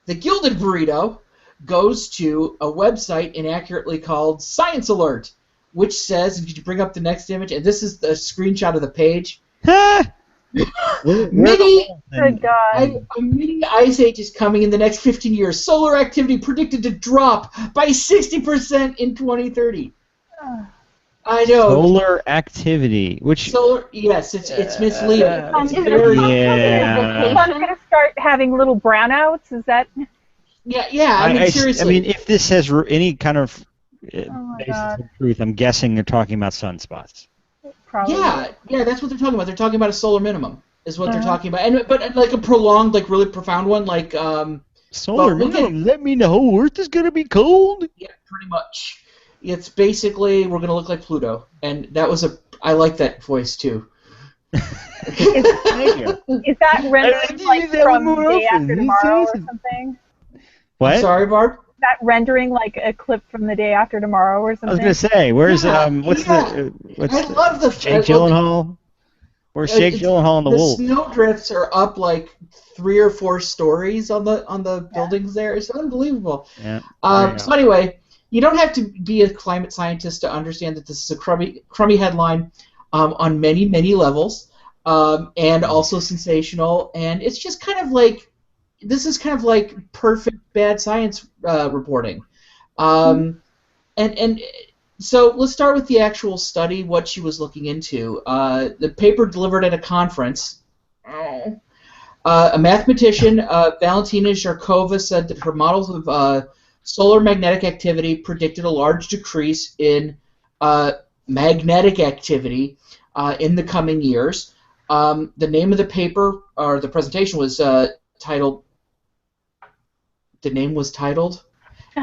Gilded Burrito goes to a website inaccurately called Science Alert, which says, and could you bring up the next image? And this is the screenshot of the page. Mini ice age is coming in the next 15 years. Solar activity predicted to drop by 60% in 2030. I know. Solar activity, which yes, it's misleading. It's I'm going to start having little brownouts. Is that? Yeah. I mean, seriously. I mean, if this has any kind of basis of truth, I'm guessing they're talking about sunspots. Probably. Yeah, that's what they're talking about. They're talking about a solar minimum, is what they're talking about, but like a prolonged, like really profound one, like solar minimum. Let me know Earth is gonna be cold. Yeah, pretty much. It's basically we're gonna look like Pluto, and that was I like that voice too. Is that rendering like from the day after tomorrow or something? What? I'm sorry, Barb. That rendering like a clip from the day after tomorrow or something? I was gonna say, what's I love the Jake Gyllenhaal? Where's Jake Gyllenhaal in the Wolf? The snowdrifts are up like 3 or 4 stories on the buildings there. It's unbelievable. Yeah. So anyway, you don't have to be a climate scientist to understand that this is a crummy headline on many, many levels, and also sensational. And it's just kind of like this is kind of like perfect bad science reporting. And so let's start with the actual study, what she was looking into. The paper delivered at a conference. A mathematician, Valentina Zharkova, said that her models of solar magnetic activity predicted a large decrease in magnetic activity in the coming years. The name of the paper, or the presentation, was titled... The name was titled?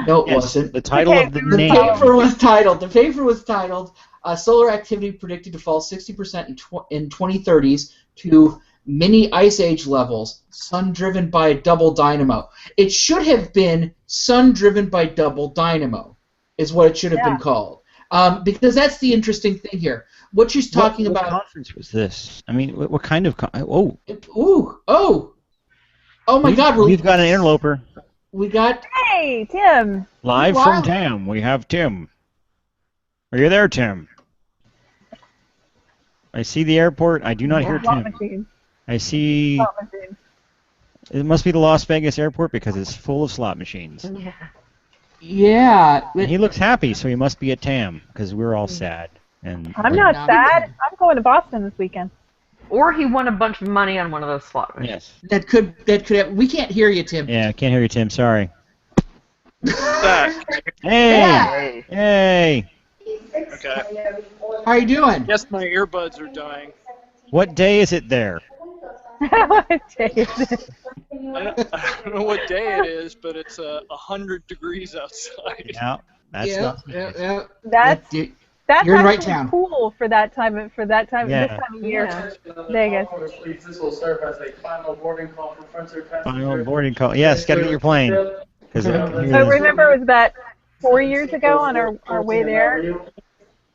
No, it wasn't. The title of the name. The paper was titled Solar Activity Predicted to Fall 60% in 2030s to mini ice age levels, sun driven by a double dynamo. It should have been sun driven by double dynamo, is what it should have been called. Because that's the interesting thing here. What she's talking about. What conference was this? I mean, what kind of? Oh my God! We've got an interloper. We got. Hey, Tim. Live from Tam, we have Tim. Are you there, Tim? I see the airport. I do not hear Tim. Machine. I see. It must be the Las Vegas airport because it's full of slot machines. Yeah. And he looks happy, so he must be at Tam because we're all sad. And I'm not sad. I'm going to Boston this weekend. Or he won a bunch of money on one of those slot machines. Yes. That could have, we can't hear you, Tim. Yeah, I can't hear you, Tim. Sorry. Hey! Hey! Okay. How are you doing? Yes, my earbuds are dying. What day is it there? What day is it? I don't know what day it is, but it's 100 degrees outside. Yeah, that's not. Yeah. That's You're in the right actually town. cool for that time Yeah. this time of year. Vegas. This will serve as a final boarding call for frontier passengers. Final boarding call. Yes, got to get your plane. So remember, was that 4 years ago on our way there? It was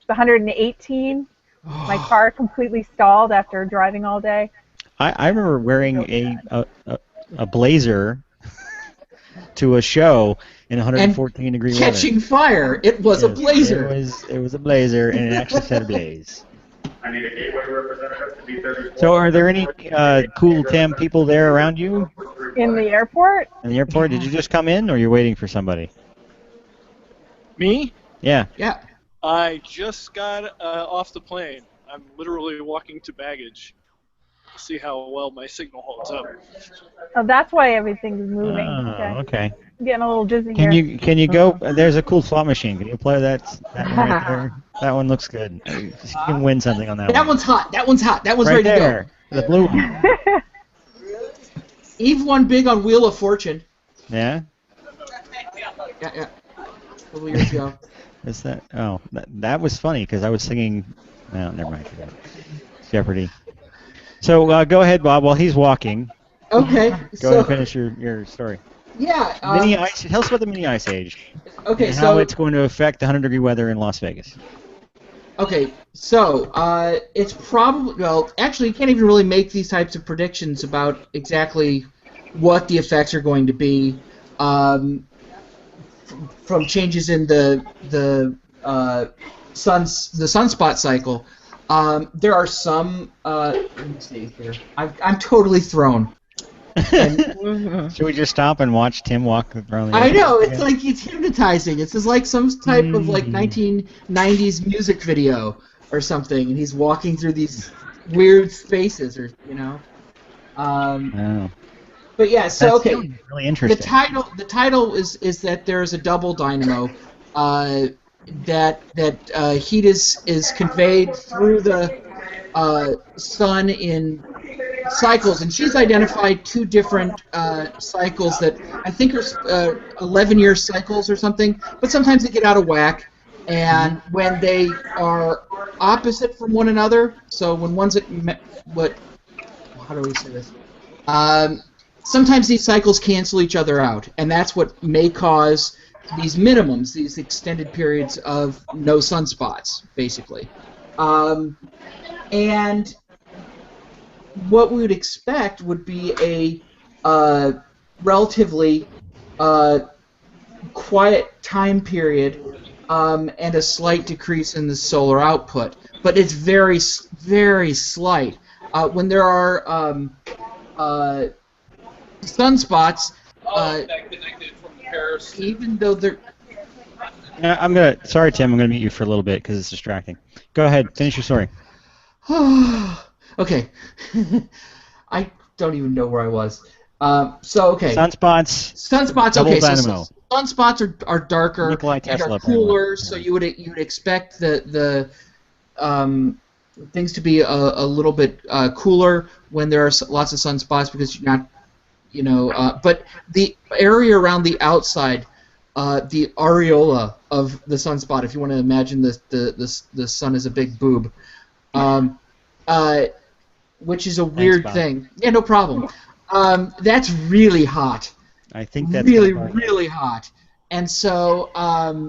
118. My car completely stalled after driving all day. I remember wearing a blazer to a show in 114 degree weather. Catching fire. It was a blazer. It was a blazer, and it actually said ablaze. I need a gateway representative to be 34. So, are there any cool Tam people there around you In the airport? in the airport? Did you just come in, or you're waiting for somebody? Me? Yeah. Yeah. I just got off the plane. I'm literally walking to baggage. See how well my signal holds up. Oh, that's why everything's moving. Oh, okay. I'm getting a little dizzy Can here. you go? There's a cool slot machine. Can you play that one right there? That one looks good. You can win something on that one. That one's hot. That one's hhat. That one's right ready there. to go. The blue one. Eve won big on Wheel of Fortune. Yeah. Yeah. A couple years ago. Is that? Oh, that was funny because I was singing. No, never mind. Forget it. Jeopardy. So go ahead, Bob. While he's walking, Okay. go ahead and finish your story. Yeah. Mini ice. Tell us about the mini ice age. Okay. And So how it's going to affect the 100-degree weather in Las Vegas. Okay, so it's probably, well, actually, you can't even really make these types of predictions about exactly what the effects are going to be from changes in the sunspot cycle. There are some. Let me see here. I'm totally thrown. Should we just stop and watch Tim walk around the I airport? know, it's like it's hypnotizing. It's just like some type of like 1990s music video or something, and he's walking through these weird spaces, or Oh. But yeah, so That's okay. really interesting. The title is that there is a double dynamo, that heat is conveyed through the sun in cycles, and she's identified two different cycles that I think are 11-year cycles or something, but sometimes they get out of whack, and when they are opposite from one another, so when one's at how do we say this? Sometimes these cycles cancel each other out, and that's what may cause these minimums, these extended periods of no sunspots, basically. And what we would expect would be a relatively quiet time period and a slight decrease in the solar output, but it's very, very slight. When there are sunspots, even though they're... Sorry, Tim, I'm going to mute you for a little bit because it's distracting. Go ahead, finish your story. Okay. I don't even know where I was. Okay. Sunspots. Sunspots. Double Okay. dynamo. So sunspots are darker Nikolai and Tesla are cooler. apparently. So you would expect the things to be a little bit cooler when there are lots of sunspots because you're not, but the area around the outside, the areola of the sunspot, if you want to imagine the sun as a big boob. which is a weird Bob. thing. Yeah, no problem. That's really hot. I think that's really, gonna bug really hot. And so,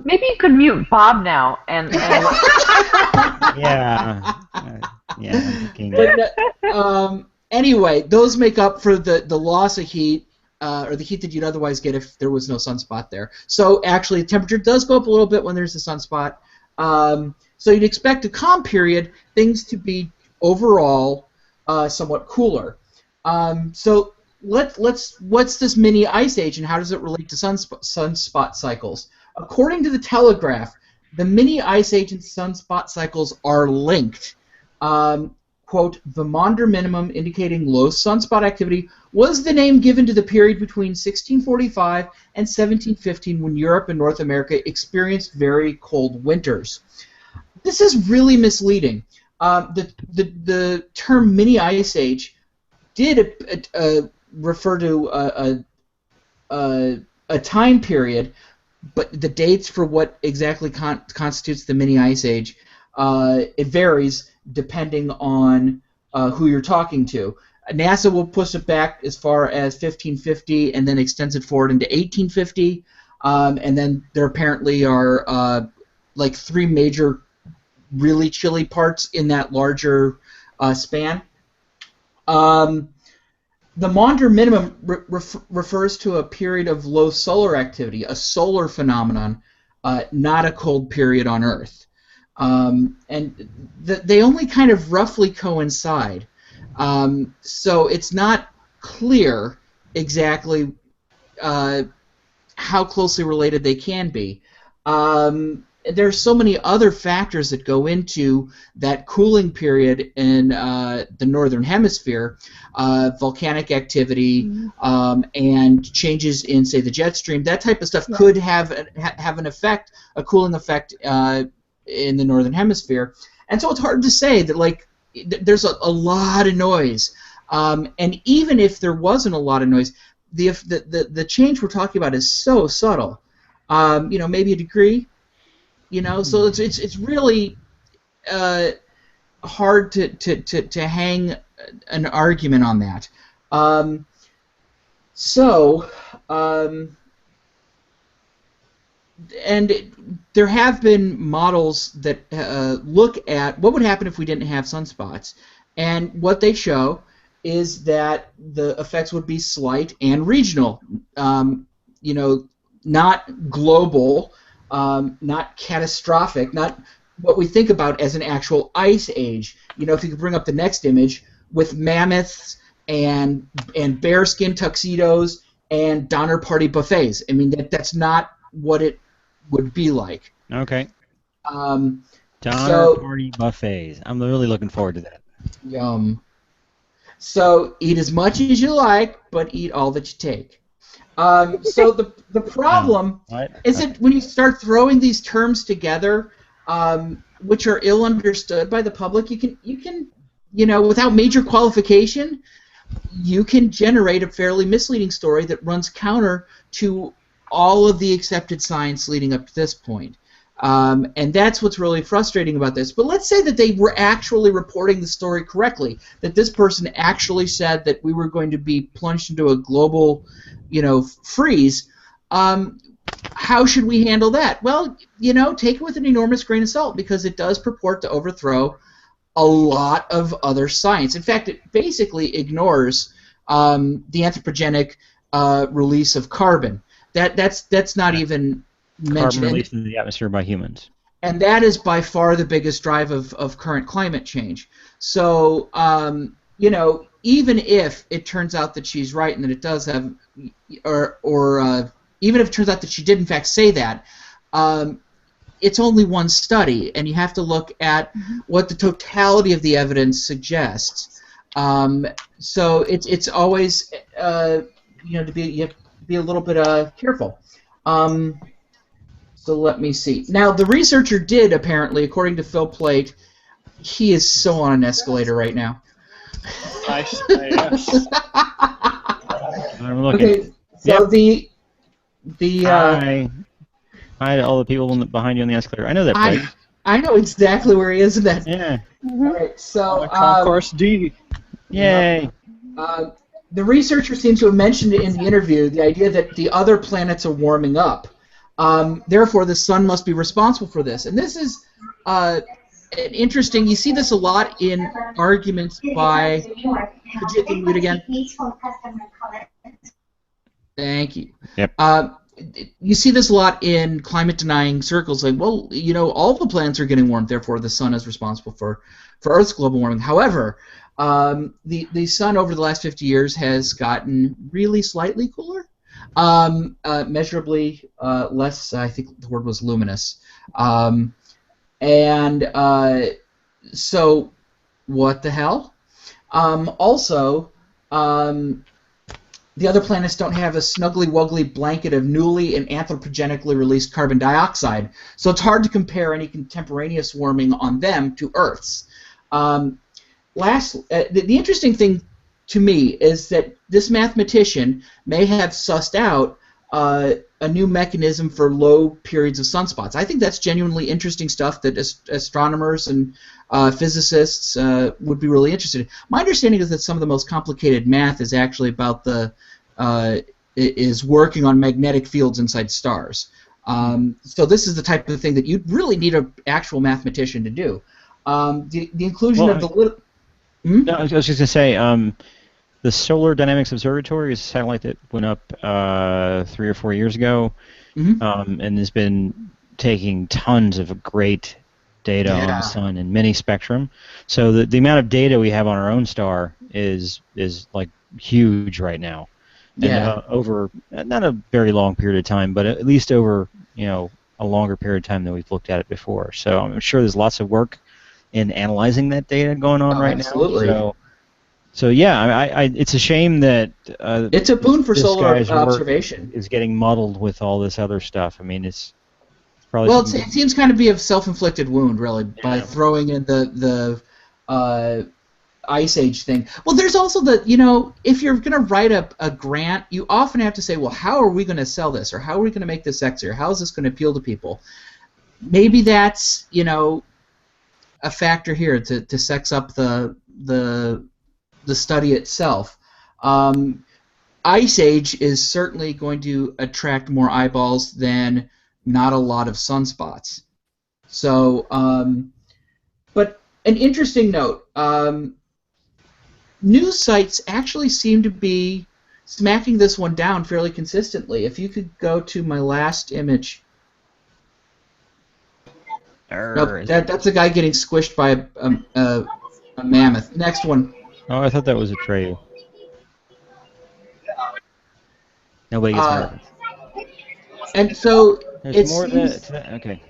Maybe you could mute Bob now and yeah. Yeah, I'm thinking. but, anyway, those make up for the loss of heat, or the heat that you'd otherwise get if there was no sunspot there. So actually, the temperature does go up a little bit when there's a sunspot. So you'd expect a calm period, things to be overall somewhat cooler. So what's this mini ice age and how does it relate to sunspot cycles? According to the Telegraph, the mini ice age and sunspot cycles are linked. Quote, the Maunder minimum indicating low sunspot activity was the name given to the period between 1645 and 1715 when Europe and North America experienced very cold winters. This is really misleading. The term mini ice age did refer to a time period, but the dates for what exactly constitutes the mini ice age, it varies depending on who you're talking to. NASA will push it back as far as 1550 and then extends it forward into 1850, and then there apparently are like 3 major really chilly parts in that larger span. The Maunder minimum refers to a period of low solar activity, a solar phenomenon, not a cold period on Earth. And they only kind of roughly coincide. So it's not clear exactly how closely related they can be. There are so many other factors that go into that cooling period in the northern hemisphere, volcanic activity, and changes in, say, the jet stream. That type of stuff could have an effect, a cooling effect in the northern hemisphere. And so it's hard to say that, like, there's a lot of noise. And even if there wasn't a lot of noise, the change we're talking about is so subtle. Maybe a degree. So it's really hard to hang an argument on that. And there have been models that look at what would happen if we didn't have sunspots, and what they show is that the effects would be slight and regional. Not global. Not catastrophic, not what we think about as an actual ice age. If you could bring up the next image with mammoths and bearskin tuxedos and Donner Party buffets. I mean, that's not what it would be like. Okay. Donner Party buffets. I'm really looking forward to that. Yum. So eat as much as you like, but eat all that you take. So the problem is that when you start throwing these terms together, which are ill understood by the public, you can without major qualification, you can generate a fairly misleading story that runs counter to all of the accepted science leading up to this point. And that's what's really frustrating about this. But let's say that they were actually reporting the story correctly, that this person actually said that we were going to be plunged into a global, freeze. How should we handle that? Well, take it with an enormous grain of salt, because it does purport to overthrow a lot of other science. In fact, it basically ignores the anthropogenic release of carbon. That's not even mentioned. Carbon released into the atmosphere by humans. And that is by far the biggest drive of current climate change. So, even if it turns out that she's right and that it does have, or even if it turns out that she did in fact say that, it's only one study, and you have to look at what the totality of the evidence suggests. So it's always, you have to be a little bit careful. So let me see. Now, the researcher did, apparently, according to Phil Plait, he is so on an escalator right now. Nice. Yes. I'm looking. Okay, so Yep. the Hi to all the people behind you on the escalator. I know that place. I know exactly where he is in that. Yeah. All right, so Concourse D. Yay! The researcher seems to have mentioned in the interview the idea that the other planets are warming up. Therefore, the sun must be responsible for this. And this is interesting. You see this a lot in arguments by... Could you hit the mute again? Thank you. Yep. You see this a lot in climate-denying circles, like, well, you know, all the planets are getting warmed, therefore the sun is responsible for Earth's global warming. However, the sun over the last 50 years has gotten really slightly cooler, measurably less, I think the word was luminous. So what the hell? Also, the other planets don't have a snuggly-wuggly blanket of newly and anthropogenically released carbon dioxide, so it's hard to compare any contemporaneous warming on them to Earth's. The interesting thing to me is that this mathematician may have sussed out a new mechanism for low periods of sunspots. I think that's genuinely interesting stuff that astronomers and physicists would be really interested in. My understanding is that some of the most complicated math is actually about is working on magnetic fields inside stars. So this is the type of thing that you'd really need an actual mathematician to do. The inclusion of the little... No, I was just going to say, the Solar Dynamics Observatory is a satellite that went up 3 or 4 years ago, and has been taking tons of great data on the sun in many spectrum. So the amount of data we have on our own star is like huge right now. And over not a very long period of time, but at least over a longer period of time than we've looked at it before. So I'm sure there's lots of work in analyzing that data going on right now. So yeah, it's a shame that it's a boon for solar observation. Is getting muddled with all this other stuff. I mean, it's probably it seems kind of be a self-inflicted wound, really, by throwing in the Ice Age thing. Well, there's also if you're going to write a grant, you often have to say, well, how are we going to sell this, or how are we going to make this sexy, or how is this going to appeal to people? Maybe that's a factor here to sex up the study itself. Ice Age is certainly going to attract more eyeballs than not a lot of sunspots. So, but an interesting note, news sites actually seem to be smacking this one down fairly consistently. If you could go to my last image. Nope, that's a guy getting squished by a mammoth. Next one. Oh, I thought that was a Atreyu. Nobody gets nervous. And so there's more than okay.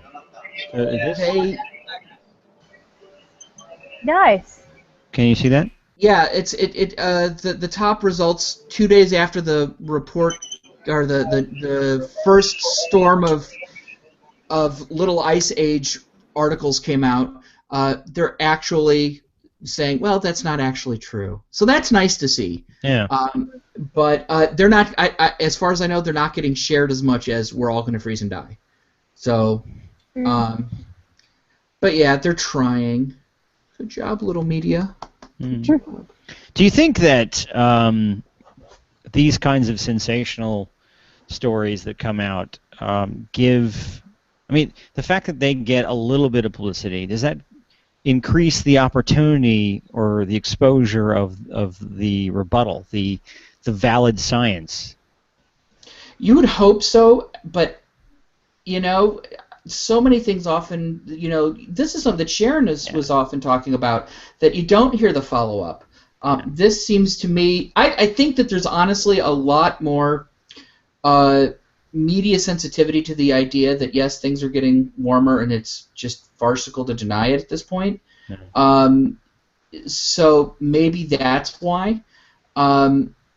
So is this... Nice. Can you see that? Yeah, the top results 2 days after the report, or the first storm of little Ice Age articles came out. They're actually saying, well, that's not actually true. So that's nice to see. Yeah. But they're not, as far as I know, they're not getting shared as much as we're all going to freeze and die. So, but yeah, they're trying. Good job, little media. Sure. Do you think that these kinds of sensational stories that come out give... I mean, the fact that they get a little bit of publicity, does that increase the opportunity or the exposure of the rebuttal, the valid science? You would hope so, but so many things often, this is something that Sharon was often talking about, that you don't hear the follow-up. This seems to me, I think that there's honestly a lot more media sensitivity to the idea that, yes, things are getting warmer and it's just farcical to deny it at this point. So maybe that's why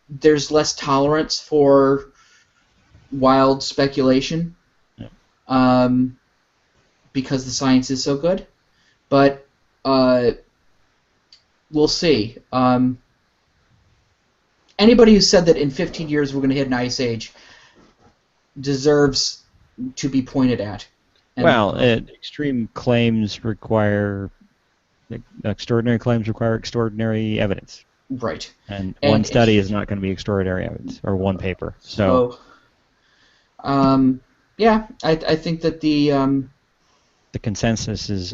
there's less tolerance for wild speculation. Because the science is so good, but we'll see. Anybody who said that in 15 years we're going to hit an ice age deserves to be pointed at. Extraordinary claims require extraordinary evidence. Right. And one study is not going to be extraordinary evidence, or one paper. So yeah, I think that the consensus is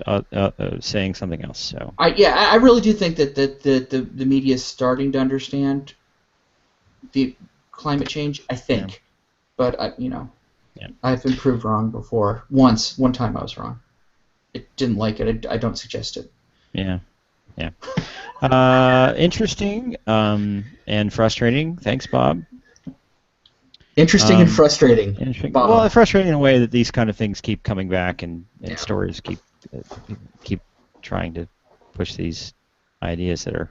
saying something else. So I really do think that the media is starting to understand the climate change. I think, Yeah. but I've been proved wrong before. One time I was wrong. It didn't like it. I don't suggest it. Yeah. Interesting and frustrating. Thanks, Bob. Interesting and frustrating. Bob. Well, frustrating in a way that these kind of things keep coming back, and stories keep trying to push these ideas that are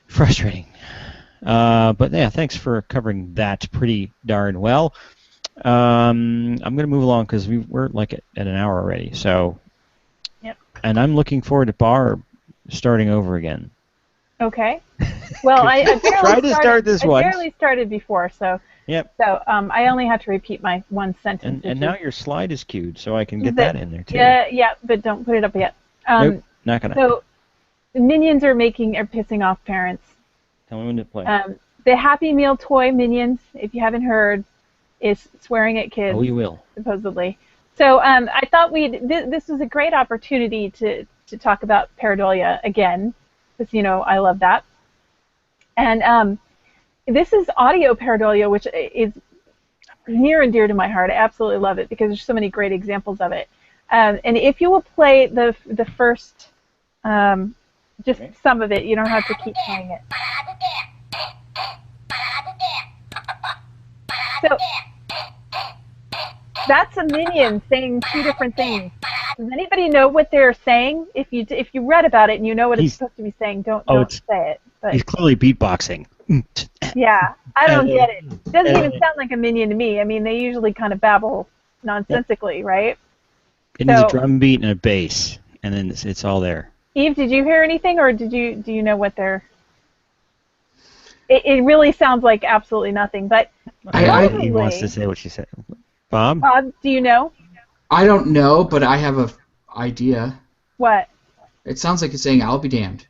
frustrating. But yeah, thanks for covering that pretty darn well. I'm going to move along because we're like at an hour already. So, yep. And I'm looking forward to Barb starting over again. Okay. Well, I barely started before, so. Yep. So I only have to repeat my one sentence. And now your slide is queued, so I can get that in there too. Yeah, but don't put it up yet. Nope, not gonna. So the Minions are pissing off parents. Tell me when to play. The Happy Meal toy Minions, if you haven't heard, is swearing at kids. Oh, you will. Supposedly. So I thought this was a great opportunity to talk about pareidolia again, because I love that. And this is audio pareidolia, which is near and dear to my heart. I absolutely love it because there's so many great examples of it. And if you will play the first, just some of it, you don't have to keep playing it. So that's a minion saying two different things. Does anybody know what they're saying? If you read about it and you know what it's supposed to be saying, don't say it. But he's clearly beatboxing. Yeah, I don't get it. It doesn't even sound like a minion to me. I mean, they usually kind of babble nonsensically, right? It needs a drum beat and a bass, and then it's all there. Eve, did you hear anything, or do you know what they're? It really sounds like absolutely nothing, but he wants to say what she said. Bob? Bob, do you know? I don't know, but I have an idea. What? It sounds like it's saying, "I'll be damned."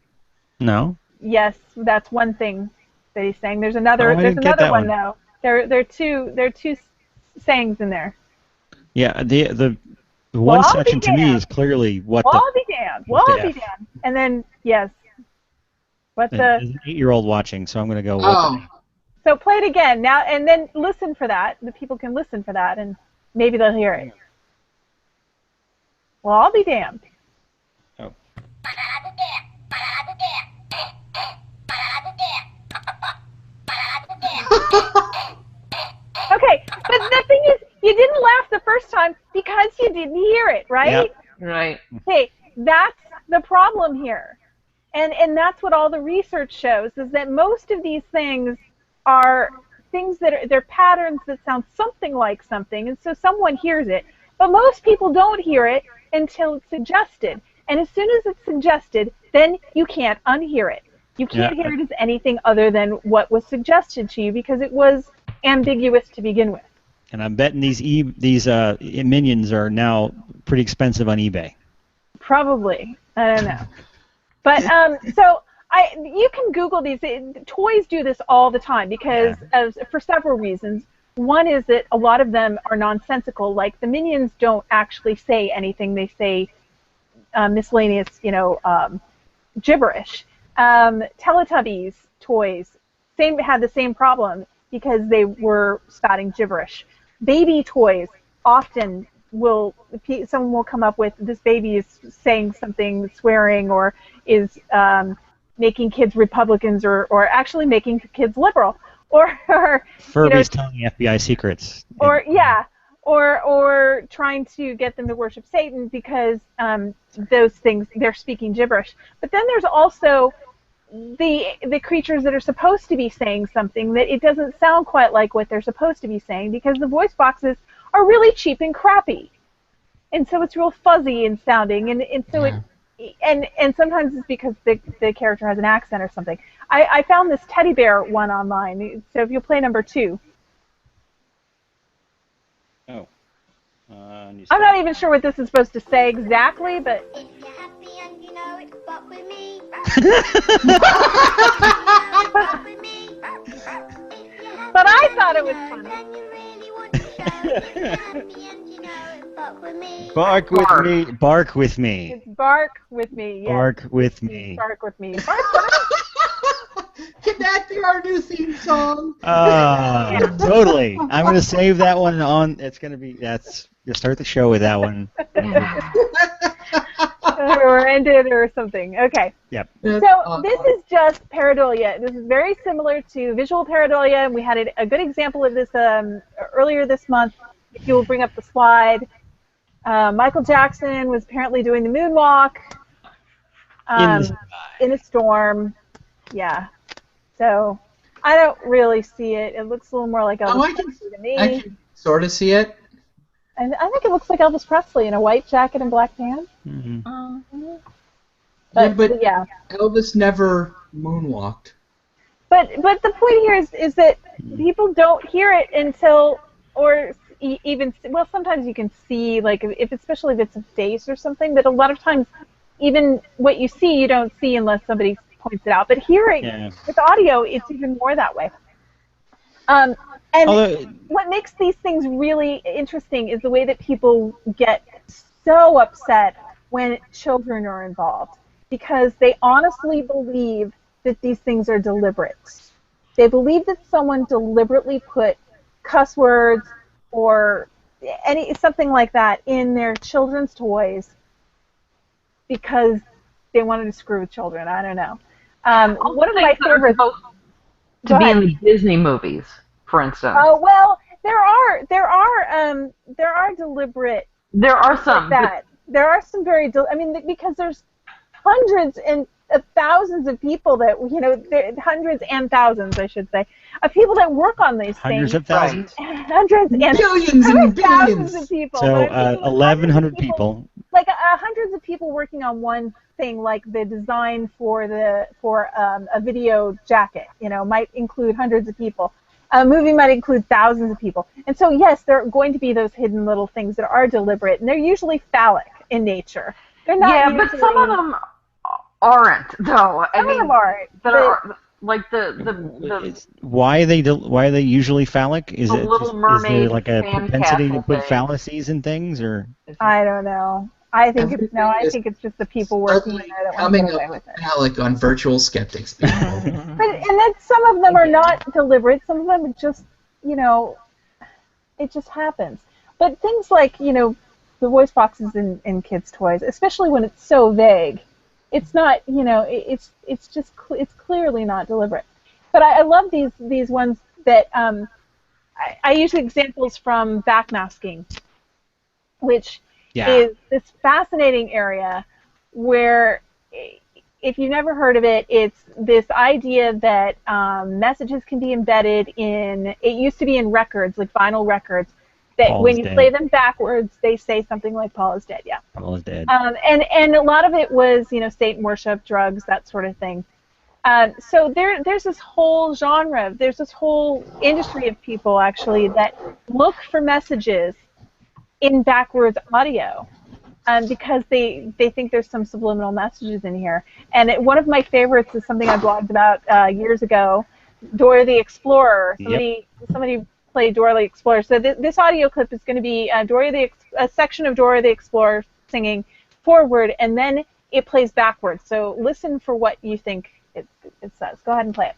No. Yes, that's one thing that he's saying. There's another one though. There are two sayings in there. Yeah, the one section to me is clearly what well, I'll be damned. Well, I'll be damned. And then yes. What There's an 8-year-old watching, so I'm going to go. So play it again now, and then listen for that. The people can listen for that, and maybe they'll hear it. Well, I'll be damned. Oh. Okay, but the thing is, you didn't laugh the first time because you didn't hear it, right? Yep. Right. Okay, that's the problem here. And that's what all the research shows, is that most of these things are things they're patterns that sound something like something, and so someone hears it. But most people don't hear it until it's suggested. And as soon as it's suggested, then you can't unhear it. You can't hear it as anything other than what was suggested to you because it was ambiguous to begin with. And I'm betting these minions are now pretty expensive on eBay. Probably. I don't know. But so you can Google these. Toys do this all the time because for several reasons. One is that a lot of them are nonsensical. Like the minions don't actually say anything. They say miscellaneous, gibberish. Teletubbies toys had the same problem because they were spouting gibberish. Baby toys often someone will come up with, this baby is saying something, swearing, or is making kids Republicans, or actually making kids liberal, or Furby's telling the FBI secrets. Or trying to get them to worship Satan because those things, they're speaking gibberish. But then there's also the creatures that are supposed to be saying something that it doesn't sound quite like what they're supposed to be saying because the voice boxes are really cheap and crappy, and so it's real fuzzy in sounding, and so and sometimes it's because the character has an accent or something. I found this teddy bear one online, so if you'll play number 2. Oh. I'm not even sure what this is supposed to say exactly, but. If you're happy and you know it, walk with me. But I thought it was funny. Bark with me. Bark with me. It's bark with me. Yes. Bark with me. Bark with me. Bark with me. Can that be our new theme song? Totally. I'm gonna save that one on. It's gonna be. That's. You'll start the show with that one. Or end it or something. Okay. Yep. So this is just pareidolia. This is very similar to visual pareidolia, and we had a good example of this earlier this month. If you will bring up the slide, Michael Jackson was apparently doing the moonwalk in a storm. Yeah. So I don't really see it. It looks a little more like Elvis Presley to me. I can sort of see it. And I think it looks like Elvis Presley in a white jacket and black pants. Mm-hmm. But yeah. Elvis never moonwalked. But the point here is that people don't hear it until, or even, well, sometimes you can see, like, especially if it's a face or something, but a lot of times even what you see you don't see unless somebody points it out. But hearing with audio, it's even more that way. And what makes these things really interesting is the way that people get so upset when children are involved, because they honestly believe that these things are deliberate. They believe that someone deliberately put cuss words or something like that in their children's toys because they wanted to screw with children. I don't know. One of my favorites to be in the Disney movies, for instance. Oh well, there are deliberate. There are some. Like there are some very. Because there's hundreds and thousands of people that hundreds and thousands, I should say, of people that work on these hundreds things. Of thousands. Hundreds and billions and billions. Thousands of people. So 1,100 people. Like hundreds of people working on one thing, like the design for a video jacket. Might include hundreds of people. A movie might include thousands of people. And so, yes, there are going to be those hidden little things that are deliberate, and they're usually phallic in nature. They're not. Yeah, but some of them aren't, though. Some of them aren't. Like the why are they usually phallic? Is there like a propensity to put fallacies in things, or? I don't know. I think it's just the people working there that want to get away with it. Phallic on virtual skeptics. People. And then some of them are not deliberate. Some of them are just, it just happens. But things like, the voice boxes in kids' toys, especially when it's so vague, it's not, it's clearly not deliberate. But I love these ones that I use examples from backmasking, which is this fascinating area where, if you've never heard of it, it's this idea that messages can be embedded in, it used to be in records, like vinyl records, that Paul when you dead. play them backwards, they say something like Paul is dead, Paul is dead. And a lot of it was, Satan worship, drugs, that sort of thing. So there's this whole genre, there's this whole industry of people, actually, that look for messages in backwards audio because they think there's some subliminal messages in here. And one of my favorites is something I blogged about years ago, Dora the Explorer. Somebody played Dora the Explorer. So this audio clip is going to be a section of Dora the Explorer singing forward, and then it plays backwards. So listen for what you think it says. Go ahead and play it.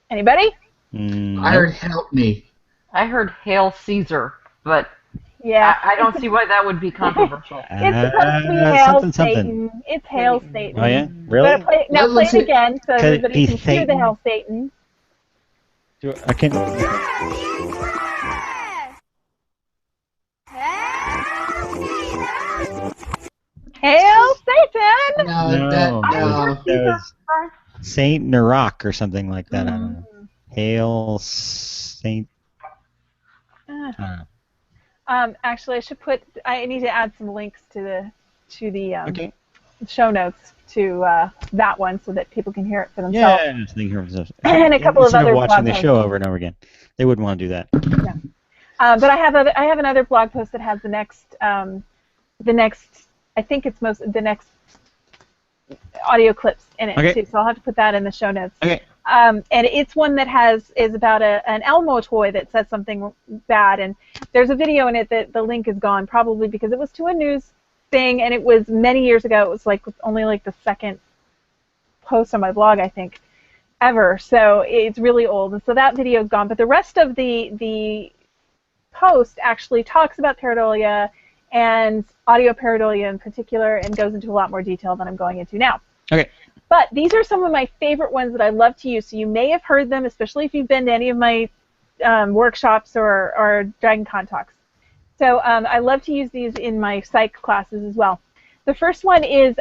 Anybody? I heard help me. I heard Hail Caesar, but yeah, I don't see why that would be controversial. It's supposed to be Hail Satan. It's Hail Satan. Oh yeah, really? Play it again so everybody can hear the Hail Satan. I can. Hail Satan! No. Saint Narok or something like that. I don't know. Hail Saint. Actually, I need to add some links to the Okay. show notes to that one so that people can hear it for themselves. Yeah, so they can hear themselves. And a couple of Instead other of watching blog the posts. show over and over again, they wouldn't want to do that. Yeah. But I have another blog post that has the next I think it's the next audio clips in it too. So I'll have to put that in the show notes. Okay. And it's one that is about an Elmo toy that says something bad, and there's a video in it that the link is gone, probably because it was to a news thing, and it was many years ago. It was only the second post on my blog, I think, ever. So it's really old, and so that video is gone. But the rest of the post actually talks about pareidolia and audio pareidolia in particular, and goes into a lot more detail than I'm going into now. Okay. But these are some of my favorite ones that I love to use. So you may have heard them, especially if you've been to any of my workshops or Dragon Con talks. So I love to use these in my psych classes as well. The first one is,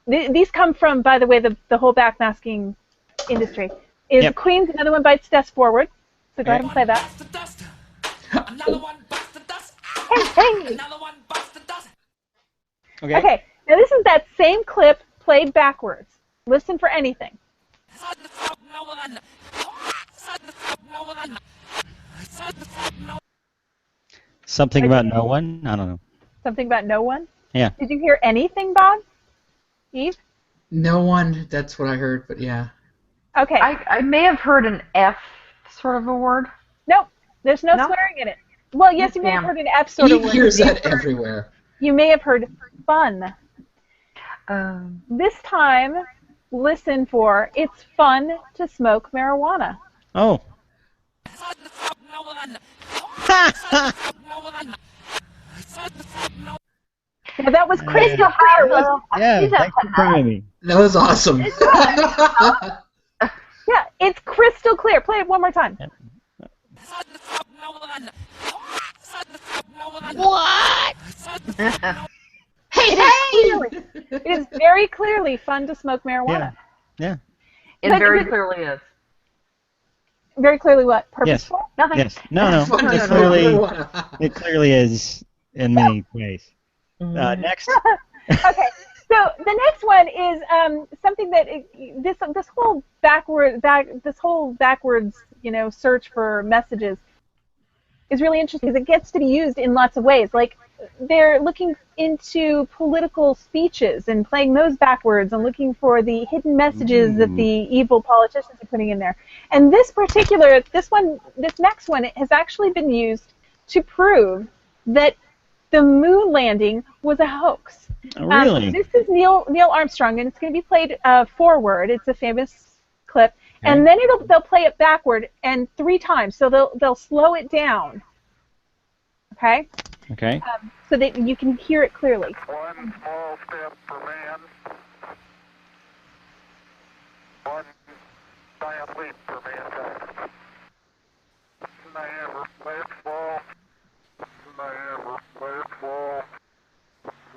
these come from, by the way, the whole backmasking industry. Is Queen's Another One Bites the Dust Forward. So go ahead and play that. Another one bites the dust. Hey. Another one bites the dust. Okay. Now this is that same clip played backwards. Listen for anything. Something about no one? I don't know. Something about no one? Yeah. Did you hear anything, Bob? Eve? No one. That's what I heard, but yeah. Okay. I may have heard an F sort of a word. Nope. There's no swearing in it. Well, yes, you may have heard an F sort of word. Eve hears that everywhere. You may have heard fun. This time, listen for it's fun to smoke marijuana. Oh. Well, that was crystal clear. Yeah, thanks for bringing me. That was awesome. Yeah, it's crystal clear. Play it one more time. What? It is very clearly fun to smoke marijuana. Yeah. It very clearly is. Very clearly what? Yes. Purposeful? Nothing. Yes. No. It clearly is in many ways. Next. Okay. So the next one is something that this whole backwards search for messages is really interesting because it gets to be used in lots of ways. Like they're looking into political speeches and playing those backwards and looking for the hidden messages that the evil politicians are putting in there. And this next one, it has actually been used to prove that the moon landing was a hoax. Oh, really? This is Neil Armstrong, and it's going to be played forward. It's a famous clip, and then they'll play it backward and 3 times. So they'll slow it down. Okay. Okay. So that you can hear it clearly. One small step for man. One giant leap for mankind. Niagara, let fall. Niagara, let fall.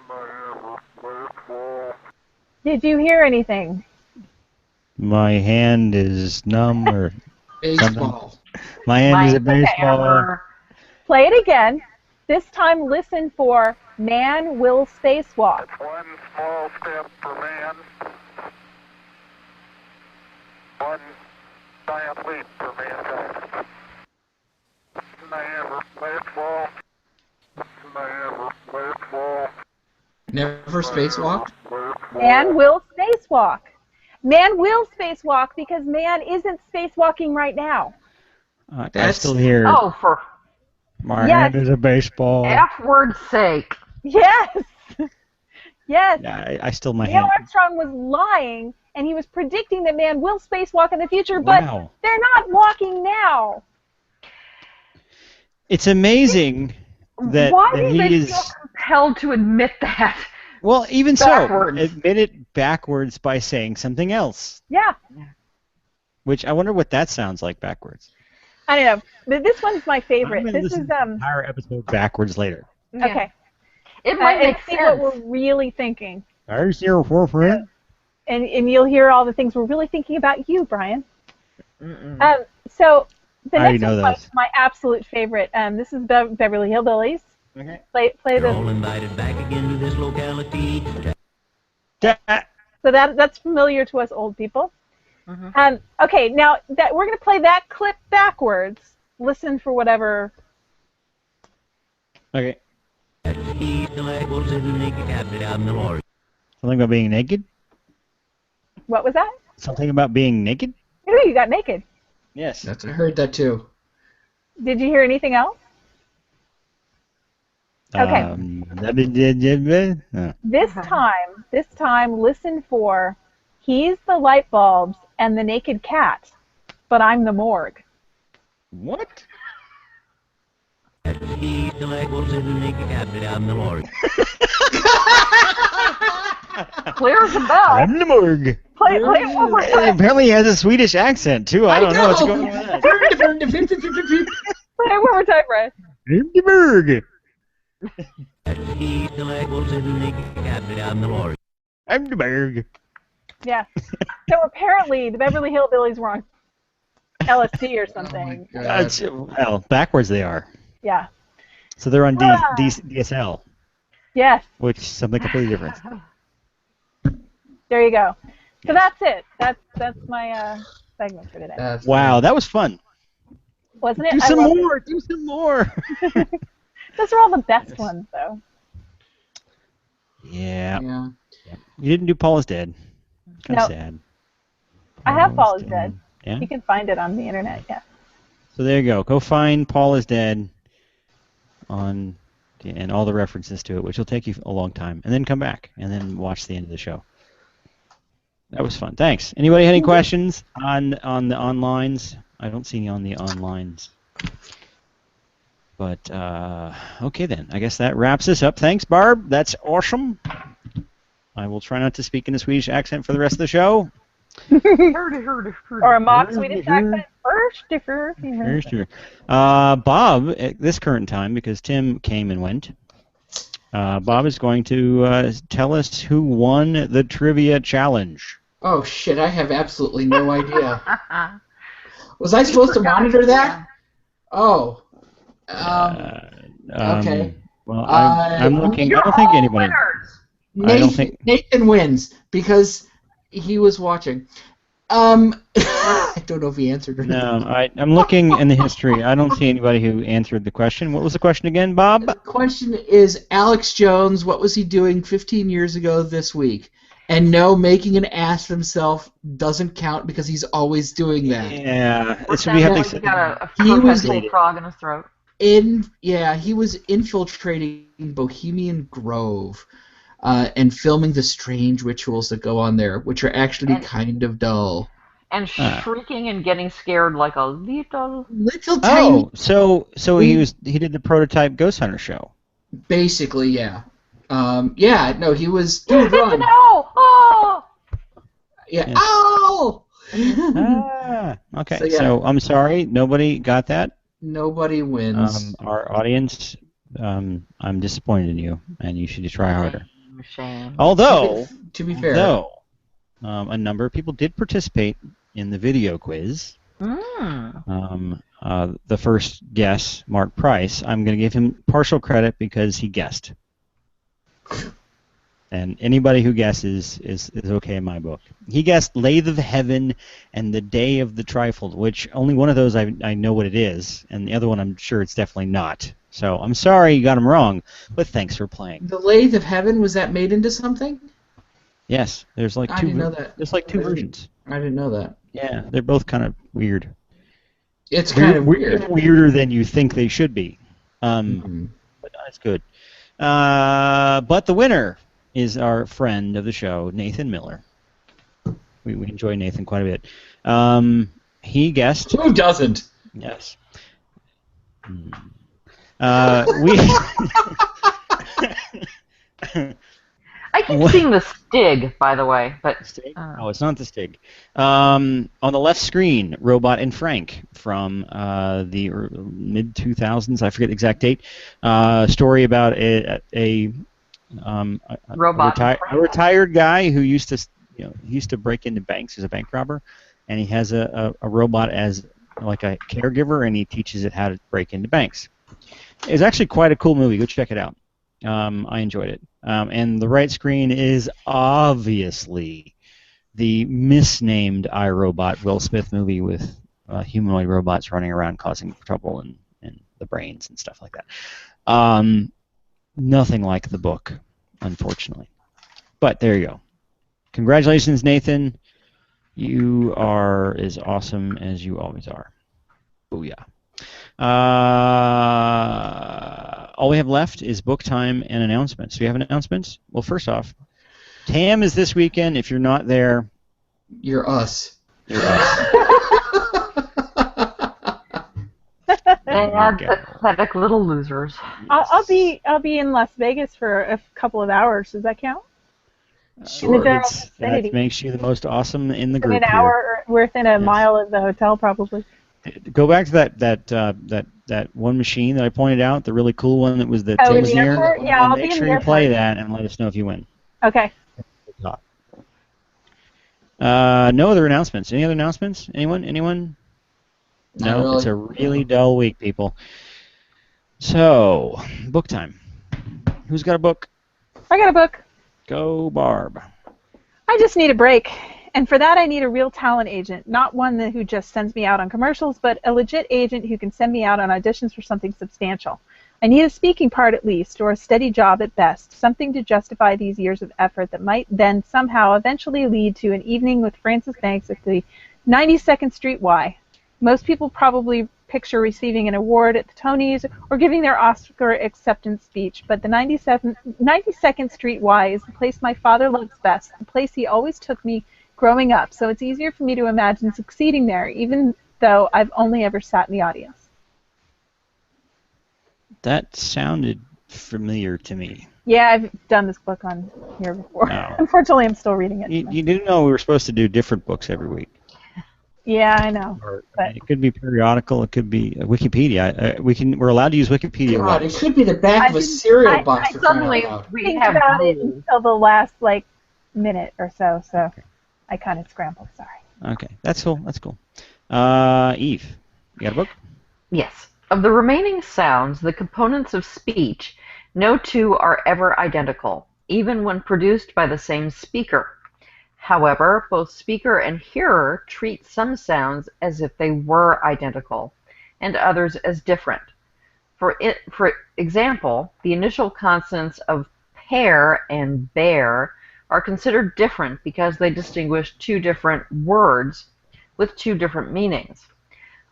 Niagara, let fall. Did you hear anything? My hand is numb or Baseball. something. My hand is a baseball. Play it again. This time, listen for man will spacewalk. One small step for man. One giant leap for mankind. Niagara, let fall. Niagara, let fall. Never spacewalked? Man will spacewalk. Man will spacewalk because man isn't spacewalking right now. I still hear. Oh, for my hand is a baseball. F-word's sake. Yes. Yes. Yeah, I still my Neil hand. Armstrong was lying, and he was predicting that man will spacewalk in the future, but Wow. they're not walking now. It's amazing that Why that do he they is. feel compelled to admit that? Well, even Backwards. so, admit it backwards by saying something else. Yeah. Which I wonder what that sounds like backwards. I don't know. But this one's my favorite. I'm gonna This listen is to the entire episode backwards later. okay. It might And make see sense. what we're really thinking. Are you friend? And you'll hear all the things we're really thinking about you, Brian. So the I already next know one those. is my absolute favorite. This is Beverly Hillbillies. Okay. Play You're the. all invited back again to this locality. So that's familiar to us old people. Mm-hmm. Okay, now that we're going to play that clip backwards. Listen for whatever. Okay. Something about being naked? What was that? Something about being naked? Ooh, you got naked. Yes. I heard that too. Did you hear anything else? Okay. This time, listen for, he's the light bulbs and the naked cat, but I'm the morgue. What? Clear as a bell. I'm the morgue. Play it one more time. Apparently he has a Swedish accent, too. I don't know what's going on with that. Play it one more time, Brian. I'm the morgue. I'm the morgue. Yeah. So apparently the Beverly Hillbillies were on LSD or something. Oh my God. Well, backwards they are. Yeah. So they're on DSL, Yes. which is something completely different. There you go. So that's it. That's my segment for today. Wow, that was fun. Wasn't it? Do some more. Do some more. Those are all the best ones, though. Yeah. Yeah. You didn't do Paul is Dead. Kind of No. sad. I have Paul is Dead. Yeah. You can find it on the internet, yeah. So there you go. Go find Paul is Dead and all the references to it, which will take you a long time, and then come back and then watch the end of the show. That was fun. Thanks. Anybody have any questions on the onlines? I don't see any on the onlines. But okay then. I guess that wraps us up. Thanks, Barb. That's awesome. I will try not to speak in a Swedish accent for the rest of the show. Or a mock Swedish accent. Bob, at this current time, because Tim came and went, Bob is going to tell us who won the trivia challenge. Oh shit! I have absolutely no idea. Was I supposed to monitor that? Oh. Okay. Well, I'm looking. I don't think anybody. Nathan wins because he was watching. I don't know if he answered or not. No, I'm looking in the history. I don't see anybody who answered the question. What was the question again, Bob? The question is Alex Jones, what was he doing 15 years ago this week? And no, making an ass of himself doesn't count because he's always doing that. Yeah. So we have he got a professional frog in his throat. He was infiltrating Bohemian Grove and filming the strange rituals that go on there, which are actually kind of dull. And shrieking and getting scared like a little tiny. Oh, so he did the prototype Ghost Hunter show. Basically, yeah. No, he was. Dude, run. Oh! Yeah. Oh! Okay. So I'm sorry, nobody got that. Nobody wins. Our audience, I'm disappointed in you, and you should try harder. Shame. Although, to be fair, a number of people did participate in the video quiz. Mm. The first guess, Mark Price, I'm going to give him partial credit because he guessed. And anybody who guesses is okay in my book. He guessed Lathe of Heaven and the Day of the Trifle, which only one of those I know what it is, and the other one I'm sure it's definitely not. So I'm sorry you got him wrong, but thanks for playing. The Lathe of Heaven, was that made into something? Yes, there's like I didn't know that. There's like two versions. I didn't know that. Yeah, they're both kind of weird. It's kind of weird. Weirder than you think they should be. But that's good. But the winner is our friend of the show, Nathan Miller. We enjoy Nathan quite a bit. He guessed. Who doesn't? Yes. I keep seeing the Stig, by the way, but Stig? Oh, it's not the Stig. On the left screen, Robot and Frank from the mid 2000s. I forget the exact date. Story about a retired guy who used to break into banks as a bank robber, and he has a robot as like a caregiver, and he teaches it how to break into banks. It's actually quite a cool movie. Go check it out. I enjoyed it. And the right screen is obviously the misnamed iRobot Will Smith movie with humanoid robots running around causing trouble in the brains and stuff like that. Nothing like the book, unfortunately. But there you go. Congratulations, Nathan. You are as awesome as you always are. Booyah. All we have left is book time and announcements. Do we have announcements? Well, first off, TAM is this weekend. If you're not there, You're us. you're us. And pathetic little losers. I'll be in Las Vegas for a couple of hours. Does that count? Sure. That makes you the most awesome in the In group an hour, we're within a mile of the hotel, probably. Go back to that one machine that I pointed out, the really cool one that was the Oh, in Tim's the near. airport? Yeah, I'll be Make in sure the you play airport. that and let us know if you win. Okay. No other announcements. Any other announcements? Anyone? Not No, really. it's a really dull week, people. So, book time. Who's got a book? I got a book. Go, Barb. I just need a break. And for that, I need a real talent agent, not one who just sends me out on commercials, but a legit agent who can send me out on auditions for something substantial. I need a speaking part at least, or a steady job at best, something to justify these years of effort that might then somehow eventually lead to an evening with Francis Banks at the 92nd Street Y. Most people probably picture receiving an award at the Tonys or giving their Oscar acceptance speech, but the 92nd Street Y is the place my father loves best, the place he always took me growing up, so it's easier for me to imagine succeeding there, even though I've only ever sat in the audience. That sounded familiar to me. Yeah, I've done this book on here before. Oh. Unfortunately, I'm still reading it. You didn't know we were supposed to do different books every week. Yeah, I know. But it could be periodical. It could be Wikipedia. We're allowed to use Wikipedia. God, it could be the back of a cereal box. I suddenly think about it until the last minute or so. So I kind of scrambled. Sorry. Okay, that's cool. Eve, you got a book? Yes. Of the remaining sounds, the components of speech, no two are ever identical, even when produced by the same speaker. However, both speaker and hearer treat some sounds as if they were identical, and others as different. For example, the initial consonants of pear and bear are considered different because they distinguish two different words with two different meanings.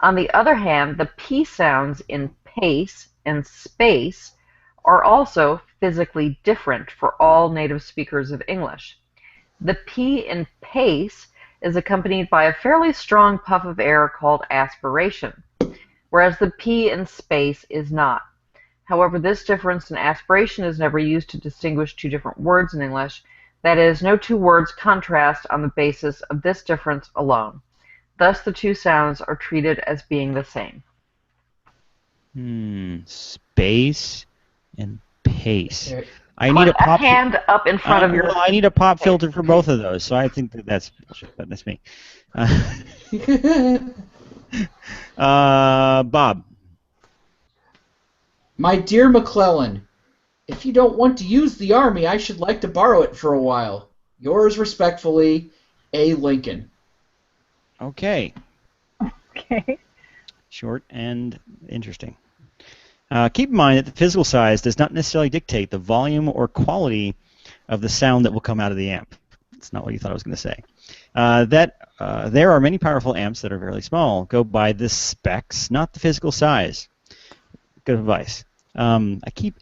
On the other hand, the P sounds in pace and space are also physically different for all native speakers of English. The P in pace is accompanied by a fairly strong puff of air called aspiration, whereas the P in space is not. However, this difference in aspiration is never used to distinguish two different words in English. That is, no two words contrast on the basis of this difference alone. Thus, the two sounds are treated as being the same. Space and pace. I Put need a a pop hand up in front of your... I need a pop filter for both of those, so I think that's bullshit, but that's me. Bob. My dear McClellan, if you don't want to use the Army, I should like to borrow it for a while. Yours respectfully, A. Lincoln. Okay. Okay. Short and interesting. Keep in mind that the physical size does not necessarily dictate the volume or quality of the sound that will come out of the amp. That's not what you thought I was going to say. There are many powerful amps that are fairly small. Go by the specs, not the physical size. Good advice. I keep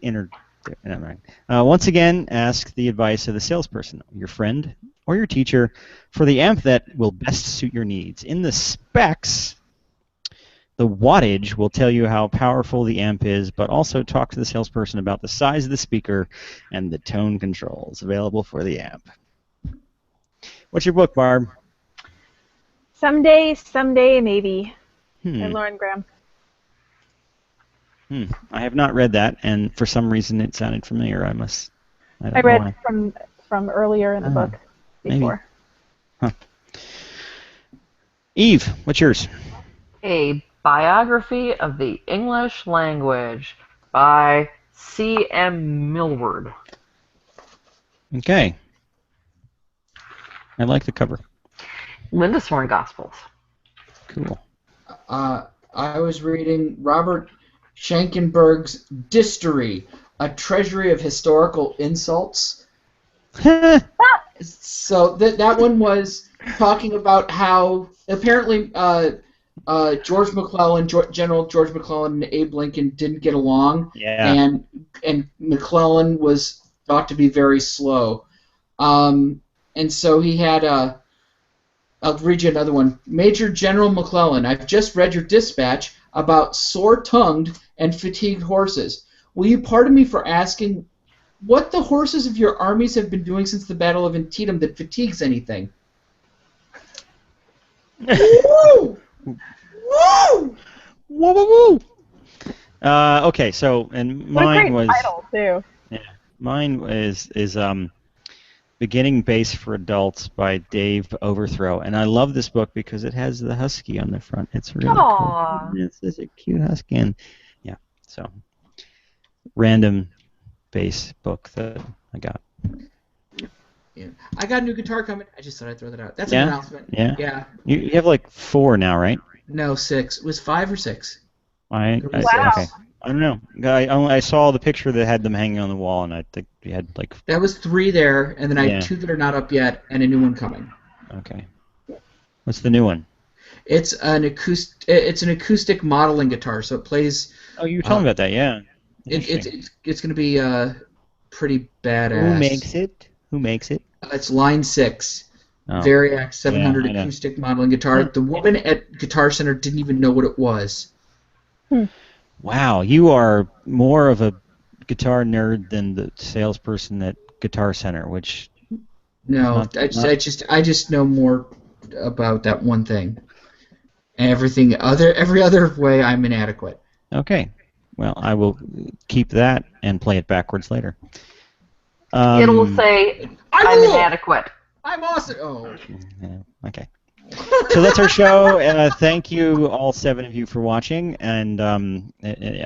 once again, ask the advice of the salesperson, your friend, or your teacher for the amp that will best suit your needs. In the specs, the wattage will tell you how powerful the amp is, but also talk to the salesperson about the size of the speaker and the tone controls available for the amp. What's your book, Barb? Someday, maybe. By Lauren Graham. I have not read that, and for some reason it sounded familiar. I read from earlier in the book before. Maybe. Eve, what's yours? A biography of the English language by C.M. Millward. Okay. I like the cover. Lindisfarne Gospels. Cool. I was reading Robert Schenkenberg's Distory, a treasury of historical insults. So that one was talking about how apparently George McClellan, General George McClellan, and Abe Lincoln didn't get along, and McClellan was thought to be very slow, and so he had a. I'll read you another one. Major General McClellan, I've just read your dispatch about sore-tongued and fatigued horses. Will you pardon me for asking what the horses of your armies have been doing since the Battle of Antietam that fatigues anything? Woo! Woo! Woo woo woo! Okay, so and mine was title too. Yeah, mine is Beginning Bass for Adults by Dave Overthrow, and I love this book because it has the husky on the front. It's really Aww. cool. It's such a cute husky, and yeah, so random bass book that I got. Yeah. I got a new guitar coming. I just thought I'd throw that out. That's an announcement. Yeah. Yeah. You have like 4 now, right? No, 6. It was 5 or 6. Wow. Okay. I don't know. I saw the picture that had them hanging on the wall, and I think we had like. That was 3 there, and then I have 2 that are not up yet, and a new one coming. Okay. What's the new one? It's an acoustic modeling guitar, so it plays. Oh, you were telling me about that, yeah. It's going to be pretty badass. Who makes it? It's Line 6. Oh. Variac 700 Yeah, acoustic modeling guitar. The woman at Guitar Center didn't even know what it was. Wow, you are more of a guitar nerd than the salesperson at Guitar Center, which. No, I just know more about that one thing. Every other way, I'm inadequate. Okay, well, I will keep that and play it backwards later. It'll say, I'm inadequate. I'm awesome. Oh. Yeah, okay. So that's our show. Thank you, all 7 of you, for watching, and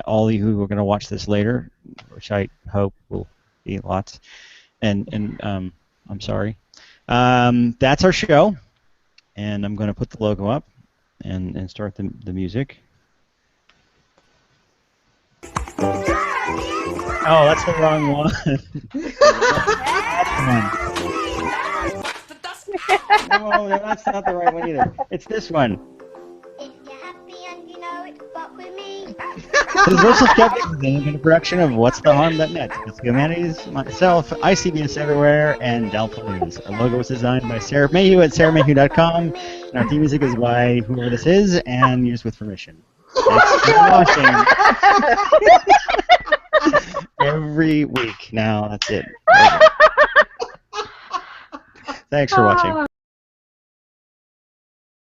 all of you who are going to watch this later, which I hope will be lots. And I'm sorry. That's our show, and I'm going to put the logo up and start the music. Oh, that's the wrong one. That's the one. No, that's not the right one either. It's this one. If you're happy and you know it, fuck with me. This is Skeptics is an independent production of What's the Harm.net. It's Humanities, myself, ICBS Everywhere, and Delta News. Our logo was designed by Sarah Mayhew at sarahmayhew.com, and our theme music is by whoever this is, and used with permission. Thanks for watching. Every week now, that's it. Thanks for watching.